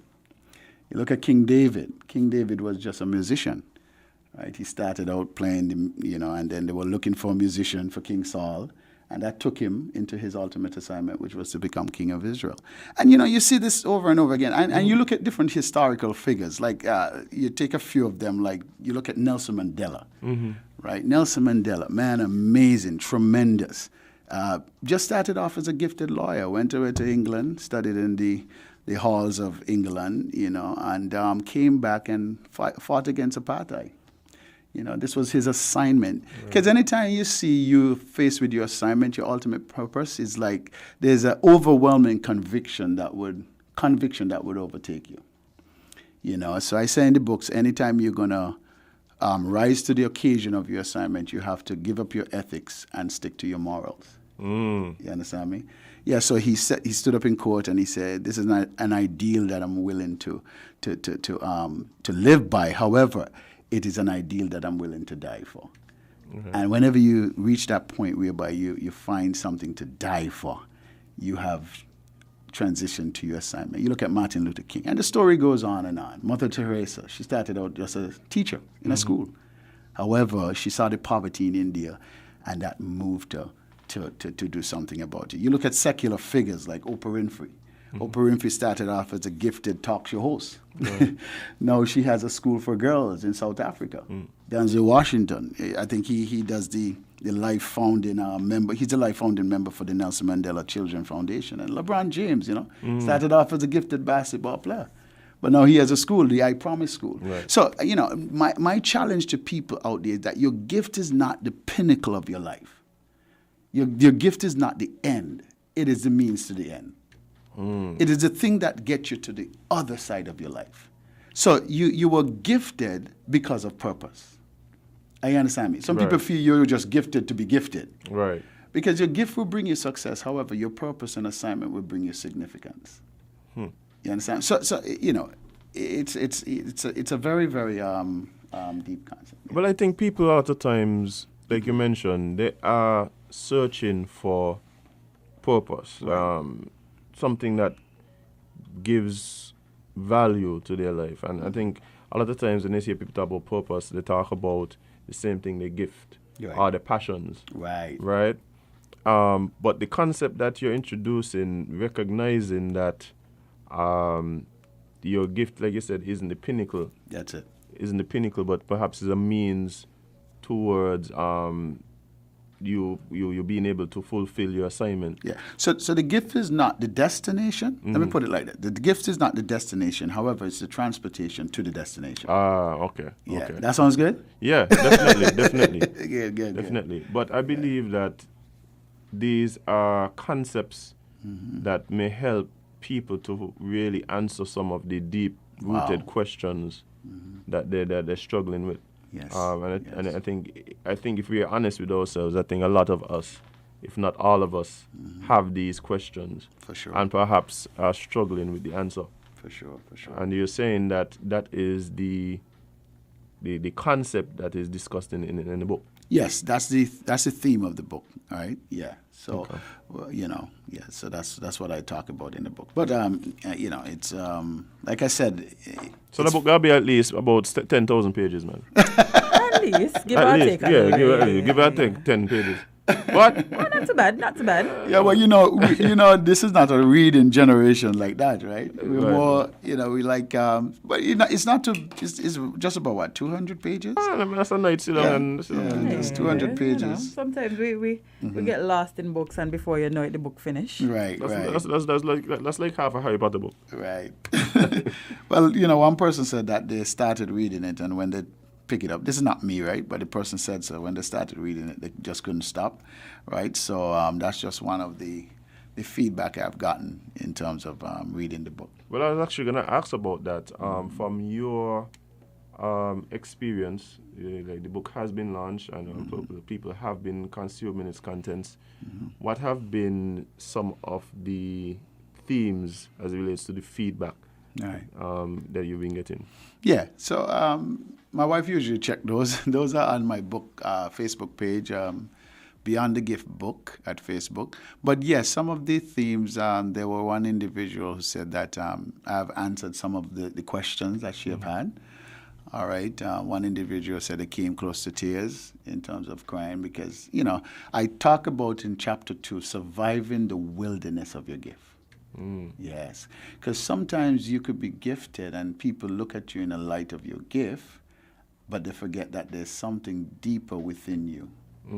You look at King David. King David was just a musician, right? He started out playing, and then they were looking for a musician for King Saul. And that took him into his ultimate assignment, which was to become king of Israel. And, you see this over and over again. And you look at different historical figures. Like, you take a few of them, like you look at Nelson Mandela, right? Nelson Mandela, man, amazing, tremendous. Just started off as a gifted lawyer, went away to England, studied in the halls of England, and came back and fought against apartheid. This was his assignment. Because anytime you see you faced with your assignment, your ultimate purpose is like there's an overwhelming conviction that would overtake you. So I say in the books, anytime you're gonna rise to the occasion of your assignment, you have to give up your ethics and stick to your morals. You understand me? Yeah, so he stood up in court and he said, "This is not an ideal that I'm willing to live by. However, it is an ideal that I'm willing to die for." Mm-hmm. And whenever you reach that point whereby you find something to die for, you have transitioned to your assignment. You look at Martin Luther King, and the story goes on and on. Mother Teresa, she started out just as a teacher in a school. However, she saw the poverty in India, and that moved her to do something about it. You look at secular figures like Oprah Winfrey. Oprah Winfrey started off as a gifted talk show host. Right. Now she has a school for girls in South Africa. Denzel Washington, I think he does the life founding member. He's a life founding member for the Nelson Mandela Children Foundation. And LeBron James, started off as a gifted basketball player. But now he has a school, the I Promise School. Right. So, my challenge to people out there is that your gift is not the pinnacle of your life. Your gift is not the end. It is the means to the end. It is the thing that gets you to the other side of your life. So you were gifted because of purpose. Are you understand me? Some people feel you're just gifted to be gifted. Right. Because your gift will bring you success. However, your purpose and assignment will bring you significance. You understand? So it's a very, very deep concept. Well, I think people a lot of times, like you mentioned, they are searching for purpose. Something that gives value to their life. And I think a lot of times when they hear people talk about purpose, they talk about the same thing, they gift or the passions. Right? But the concept that you're introducing, recognizing that your gift, like you said, isn't the pinnacle. That's it. Isn't the pinnacle, but perhaps is a means towards you being able to fulfill your assignment. Yeah. So the gift is not the destination. Let me put it like that. The gift is not the destination. However, it's the transportation to the destination. Okay. Yeah. Okay. That sounds good? Yeah, definitely. Good. Definitely. But I believe that these are concepts that may help people to really answer some of the deep-rooted questions that they're struggling with. Yes. And I think if we are honest with ourselves, I think a lot of us, if not all of us, have these questions. For sure. And perhaps are struggling with the answer. For sure. And you're saying that is the concept that is discussed in the book. Yes, that's the theme of the book. All right. Yeah. So, so that's what I talk about in the book. But it's like I said. So the book will be at least about 10,000 pages, man. At least, give or take. Give or take 10 pages. What? Oh, not too bad. Yeah, well, this is not a reading generation like that, right? We're more, we like, but it's not too. It's just about what, 200 pages? That's a night sit down and it's 200 pages. Sometimes we get lost in books, and before you know it, the book finished. Right. That's like half a Harry Potter book. Right. Well, one person said that they started reading it, and when they pick it up. This is not me, right? But the person said so. When they started reading it, they just couldn't stop, right? So that's just one of the feedback I've gotten in terms of reading the book. Well, I was actually going to ask about that. From your experience, like the book has been launched and people have been consuming its contents. What have been some of the themes as it relates to the feedback that you've been getting? Yeah, so my wife usually checks those. Those are on my book Facebook page, Beyond the Gift Book at Facebook. But yes, some of the themes, there were one individual who said that I've answered some of the questions that she have had. All right. One individual said it came close to tears in terms of crying because, I talk about in chapter 2, surviving the wilderness of your gift. Yes, because sometimes you could be gifted and people look at you in the light of your gift, but they forget that there's something deeper within you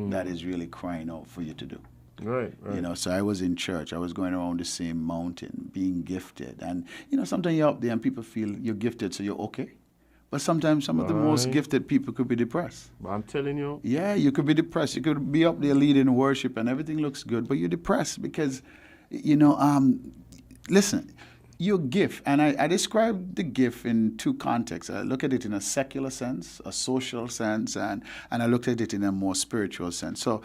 that is really crying out for you to do. Right. So I was in church. I was going around the same mountain, being gifted. And, sometimes you're up there and people feel you're gifted, so you're okay. But sometimes some of the most gifted people could be depressed. But I'm telling you. Yeah, you could be depressed. You could be up there leading worship and everything looks good, but you're depressed because, listen, your gift, and I describe the gift in two contexts. I look at it in a secular sense, a social sense, and I looked at it in a more spiritual sense. So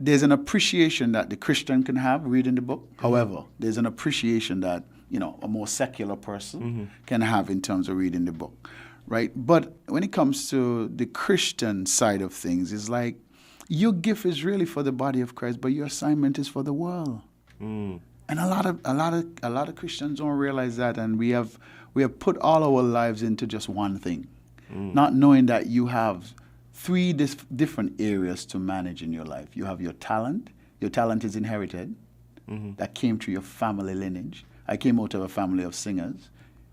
there's an appreciation that the Christian can have reading the book. However, there's an appreciation that, a more secular person can have in terms of reading the book, right? But when it comes to the Christian side of things, it's like your gift is really for the body of Christ, but your assignment is for the world. And a lot of Christians don't realize that, and we have put all our lives into just one thing, not knowing that you have three different areas to manage in your life. You have your talent. Your talent is inherited. That came through your family lineage. I came out of a family of singers.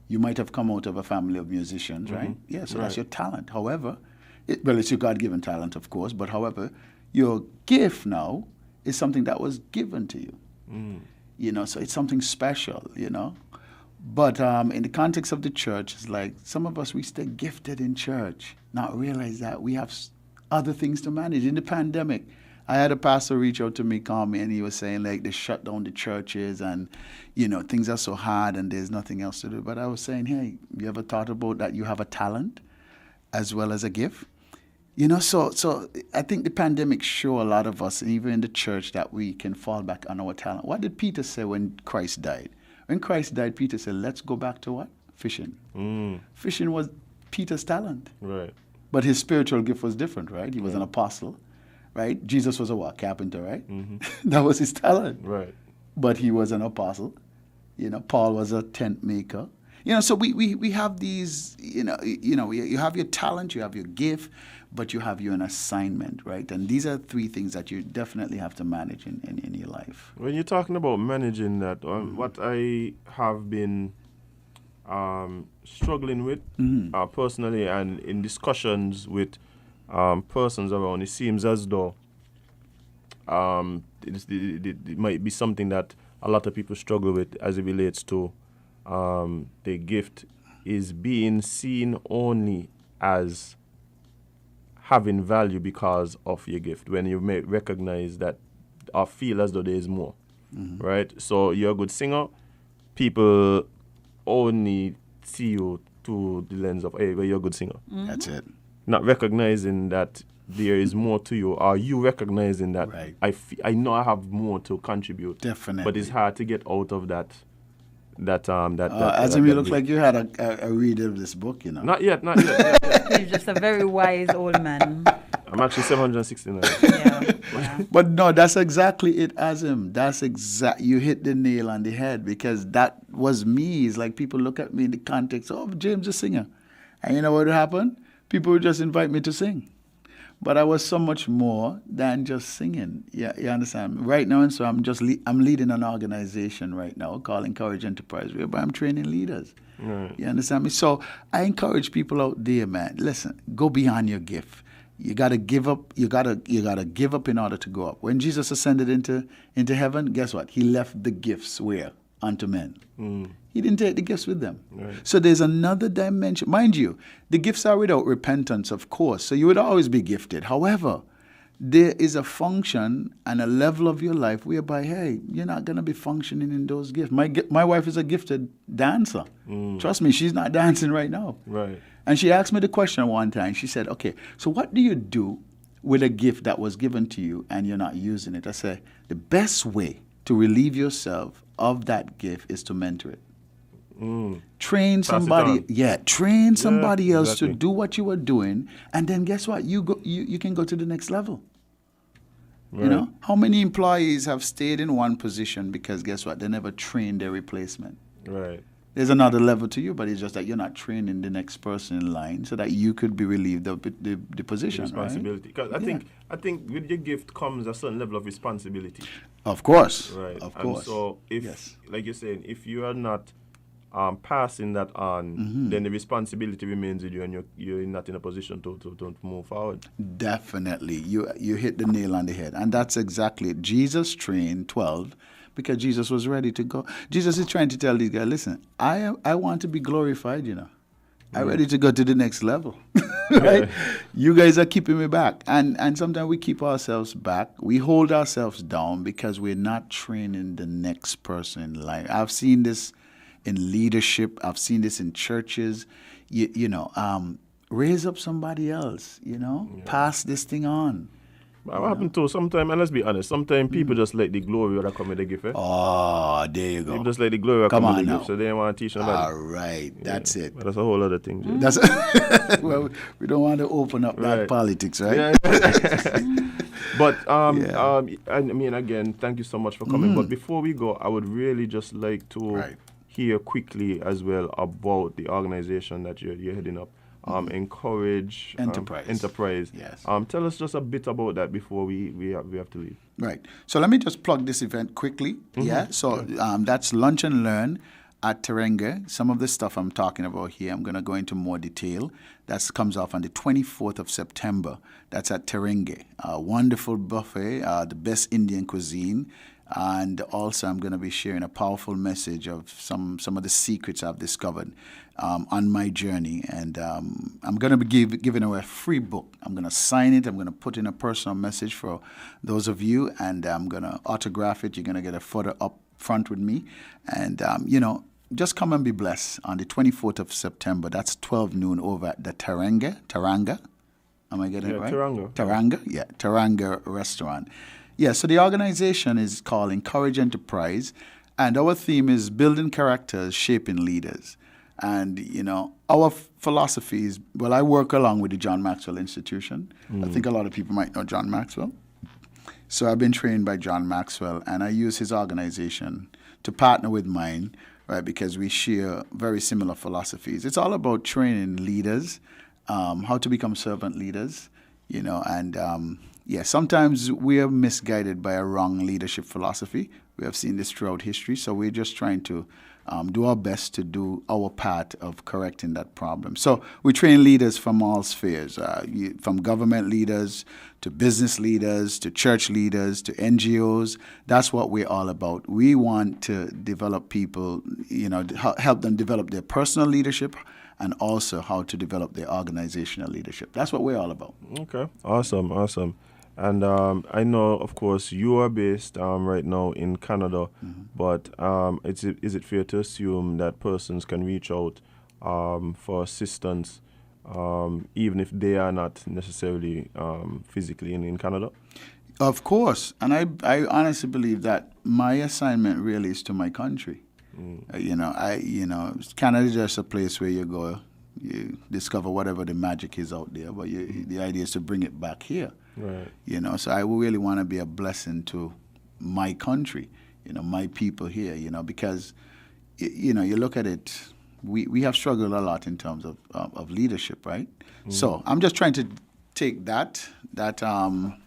You might have come out of a family of musicians, right? Yeah, so that's your talent. However, it's your God-given talent, of course, but however, your gift now is something that was given to you. So it's something special, But in the context of the church, it's like some of us, we stay gifted in church, not realize that we have other things to manage. In the pandemic, I had a pastor reach out to me, call me, and he was saying, like, they shut down the churches and, things are so hard and there's nothing else to do. But I was saying, hey, you ever thought about that you have a talent as well as a gift? So I think the pandemic showed a lot of us, even in the church, that we can fall back on our talent. What did Peter say when Christ died? When Christ died, Peter said, let's go back to what? Fishing. Fishing was Peter's talent. Right. But his spiritual gift was different, right? He was an apostle, right? Jesus was a what? Carpenter, right? That was his talent. Right. But he was an apostle. Paul was a tent maker. So we have these, you have your talent, you have your gift, but you have your assignment, right? And these are three things that you definitely have to manage in your life. When you're talking about managing that, what I have been struggling with personally and in discussions with persons around, it seems as though it might be something that a lot of people struggle with as it relates to the gift is being seen only as having value because of your gift, when you may recognize that or feel as though there is more, right? So you're a good singer, people only see you through the lens of, hey, well, you're a good singer. That's it. Not recognizing that there is more to you, or you recognizing that right. I know I have more to contribute. Definitely. But it's hard to get out of that. As you look like you had a read of this book, Not yet. He's just a very wise old man. I'm actually 769. Yeah. But no, that's exactly it, Azim. You hit the nail on the head, because that was me. It's like people look at me in the context of James the singer. And you know what would happen? People would just invite me to sing. But I was so much more than just singing. Yeah, you understand? Right now, and so I'm leading an organization right now called Encourage Enterprise, whereby I'm training leaders. Right. You understand me? So I encourage people out there, man. Listen, go beyond your gift. You gotta give up. You gotta give up in order to go up. When Jesus ascended into heaven, guess what? He left the gifts where? Unto men. He didn't take the gifts with them. Right. So there's another dimension. Mind you, the gifts are without repentance, of course. So you would always be gifted. However, there is a function and a level of your life whereby, hey, you're not going to be functioning in those gifts. My wife is a gifted dancer. Trust me, she's not dancing right now. Right. And she asked me the question one time. She said, okay, so what do you do with a gift that was given to you and you're not using it? I said, the best way to relieve yourself of that gift is to mentor it. Train somebody, train somebody else to do what you were doing, and then guess what? You can go to the next level. Right. How many employees have stayed in one position because guess what? They never trained their replacement. Right. There's another level to you, but it's just that you're not training the next person in line so that you could be relieved of the position, responsibility. Because I think with your gift comes a certain level of responsibility. Of course. Right. Of course. And so if, like you're saying, if you are not passing that on, then the responsibility remains with you, and you're not in a position to move forward. Definitely. You hit the nail on the head. And that's exactly it. Jesus trained 12 because Jesus was ready to go. Jesus is trying to tell these guys, listen, I want to be glorified, I'm ready to go to the next level. Right? You guys are keeping me back. And sometimes we keep ourselves back. We hold ourselves down because we're not training the next person in life. I've seen this in leadership. I've seen this in churches. Raise up somebody else, pass this thing on. What happened to sometimes, and let's be honest, sometimes people just like the glory that come with the gift. Eh? Oh, there you go. People just like the glory that Come come with on the now. gift, so they don't want to teach nobody. All right, that's it. But that's a whole other thing. Jay. That's well, we don't want to open up that Right. politics, right? Yeah. But I mean, again, thank you so much for coming. But before we go, I would really just like to hear quickly as well about the organization that you're heading up. Encourage Enterprise. Yes. Tell us just a bit about that before we have to leave. Right. So let me just plug this event quickly. Yeah. So that's Lunch and Learn at Teranga. Some of the stuff I'm talking about here, I'm going to go into more detail. That comes off on the 24th of September. That's at Teranga. A wonderful buffet, the best Indian cuisine. And also I'm going to be sharing a powerful message of some of the secrets I've discovered on my journey. And I'm going to be giving away a free book. I'm going to sign it. I'm going to put in a personal message for those of you. And I'm going to autograph it. You're going to get a photo up front with me. And, just come and be blessed on the 24th of September. That's 12 noon over at the Teranga. Am I getting it right? Teranga. Yeah, Teranga Restaurant. Yeah, so the organization is called Encourage Enterprise, and our theme is building characters, shaping leaders. And, our philosophy is, well, I work along with the John Maxwell Institution. I think a lot of people might know John Maxwell. So I've been trained by John Maxwell, and I use his organization to partner with mine, right, because we share very similar philosophies. It's all about training leaders, how to become servant leaders, sometimes we are misguided by a wrong leadership philosophy. We have seen this throughout history, so we're just trying to do our best to do our part of correcting that problem. So we train leaders from all spheres, from government leaders to business leaders to church leaders to NGOs. That's what we're all about. We want to develop people, help them develop their personal leadership and also how to develop their organizational leadership. That's what we're all about. Okay, awesome. And I know, of course, you are based right now in Canada, but is it fair to assume that persons can reach out for assistance even if they are not necessarily physically in Canada? Of course. And I honestly believe that my assignment really is to my country. Canada is just a place where you go, you discover whatever the magic is out there, but the idea is to bring it back here. Right. So I really want to be a blessing to my country, my people here, because, you look at it, we have struggled a lot in terms of leadership, right? So I'm just trying to take that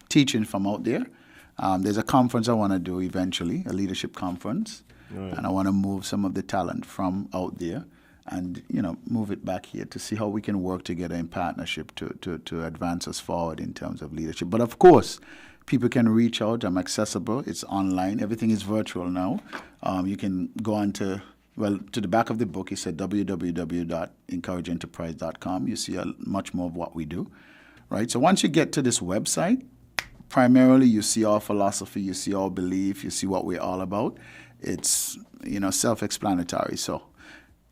teaching from out there. There's a conference I want to do eventually, a leadership conference, and I want to move some of the talent from out there and, move it back here to see how we can work together in partnership to advance us forward in terms of leadership. But of course, people can reach out. I'm accessible. It's online. Everything is virtual now. You can go on to the back of the book. It said www.encourageenterprise.com. You see much more of what we do, right? So once you get to this website, primarily you see our philosophy, you see our belief, you see what we're all about. It's, self-explanatory. So,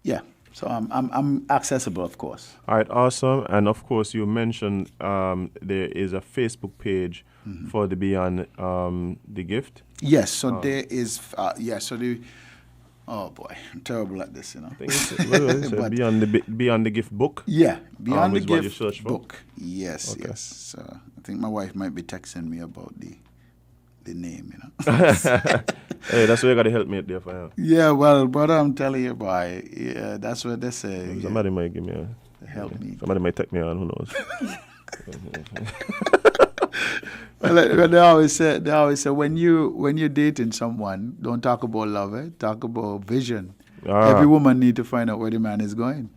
yeah. So I'm accessible, of course. All right, awesome. And of course, you mentioned there is a Facebook page for the Beyond the Gift. Yes. So there is. Oh boy, I'm terrible at this. I think it's Beyond the Gift book. Yeah, Beyond the is what you Gift search for? book. Yes, Okay. yes. So I think my wife might be texting me about the name, Hey, that's why you got to help me out there for you. Yeah, well, brother, I'm telling you, boy. Yeah, that's what they say. Somebody might give me help me. Somebody might take me on. Who knows? Well, they always say when you're dating someone, don't talk about love, talk about vision. Every woman need to find out where the man is going.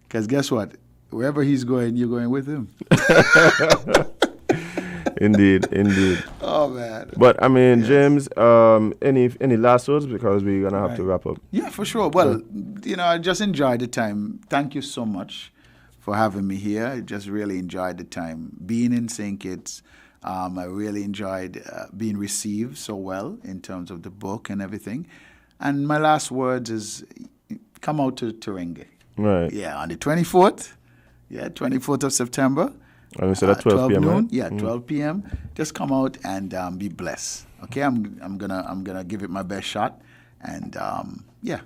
Because guess what? Wherever he's going, you're going with him. Indeed. Oh man. But I mean, yes. James, any last words, because we're gonna have to wrap up. Yeah, for sure. Well, I just enjoyed the time. Thank you so much for having me here. I just really enjoyed the time being in St. Kitts. I really enjoyed being received so well in terms of the book and everything. And my last words is, come out to Teranga. Right. Yeah, on the 24th. Yeah, 24th of September. And we said at 12 p.m. noon. Right? Yeah, 12 p.m. Just come out and be blessed. Okay, I'm gonna give it my best shot, and yeah.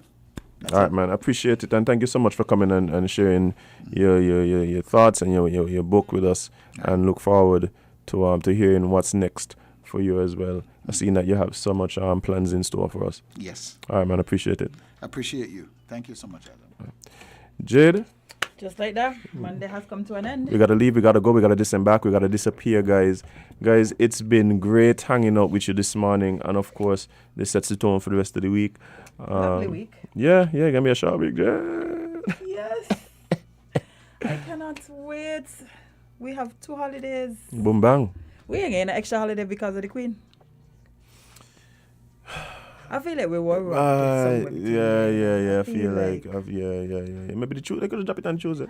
All right, man. I appreciate it, and thank you so much for coming and sharing your thoughts and your book with us. And look forward to hearing what's next for you as well. I've seen that you have so much plans in store for us. Yes. All right, man. I appreciate it. Appreciate you. Thank you so much, Adam. Jade, Just like that, Monday has come to an end. we gotta leave. We gotta go. We gotta disembark. We gotta disappear, guys. Guys, it's been great hanging out with you this morning, and of course, this sets the tone for the rest of the week. Lovely week. Yeah, gonna be a short week. Yeah. Yes. I cannot wait. We have 2 holidays. Boom bang. We ain't getting an extra holiday because of the Queen. I feel like we were wrong. Yeah. I feel like yeah. Maybe they could have dropped it on Tuesday.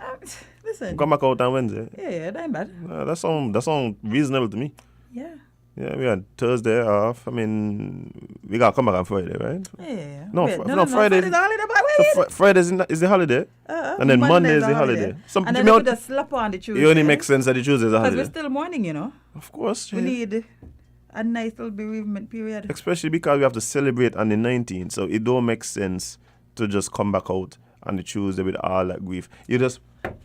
Listen. Come back out on Wednesday. Yeah, that ain't bad. That sound reasonable to me. Yeah. Yeah, we had Thursday off. I mean, we gotta come back on Friday, right? Yeah. No, Wait, Friday. Friday's the holiday, but wait. Friday is the holiday, and then Monday is the holiday. And then we put a slap on the Tuesday. It only makes sense that the Tuesday is a because holiday. we're still mourning, you know. Of course, We yeah. need a nice little bereavement period. Especially because we have to celebrate on the 19th, so it don't make sense to just come back out on the Tuesday with all that grief. You just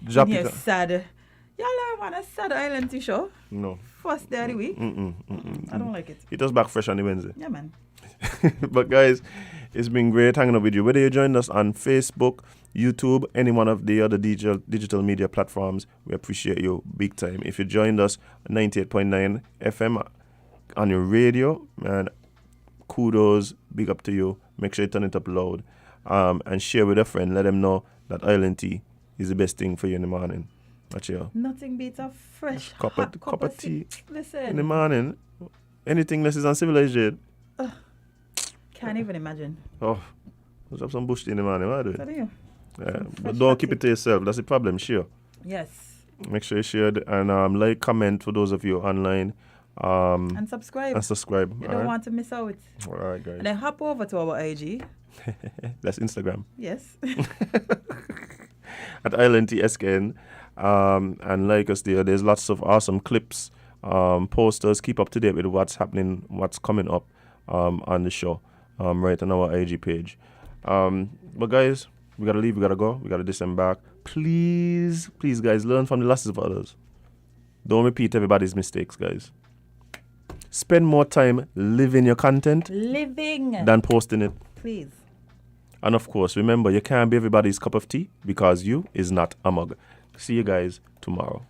drop You're it. sad. Y'all don't want a sad island to show. No. First day of the week. I don't like it. It was back fresh on the Wednesday. Yeah, man. But guys, it's been great hanging out with you. Whether you joined us on Facebook, YouTube, any one of the other digital media platforms, we appreciate you big time. If you joined us 98.9 FM on your radio, man, kudos, big up to you. Make sure you turn it up loud, and share with a friend. Let them know that Island tea is the best thing for you in the morning. Watch you. Nothing beats a fresh Cup of tea Listen. in the morning. Anything less is uncivilized, Jade. Can't even imagine. Oh, let's have some bush tea in the morning. What do Tell it? you. Yeah, but don't keep it to yourself. That's the problem. Share. Yes. Make sure you share it and like, comment for those of you online. And subscribe. You You don't want to miss out. All right, guys. And then hop over to our IG. That's Instagram. Yes. At Island TSKN. And like us there, there's lots of awesome clips, posters. Keep up to date with what's happening, what's coming up on the show, right on our IG page. But guys, we gotta leave, we gotta go, we gotta disembark. Please, guys, learn from the losses of others. Don't repeat everybody's mistakes, guys. Spend more time living your content than posting it. Please. And of course, remember, you can't be everybody's cup of tea because you is not a mug. See you guys tomorrow.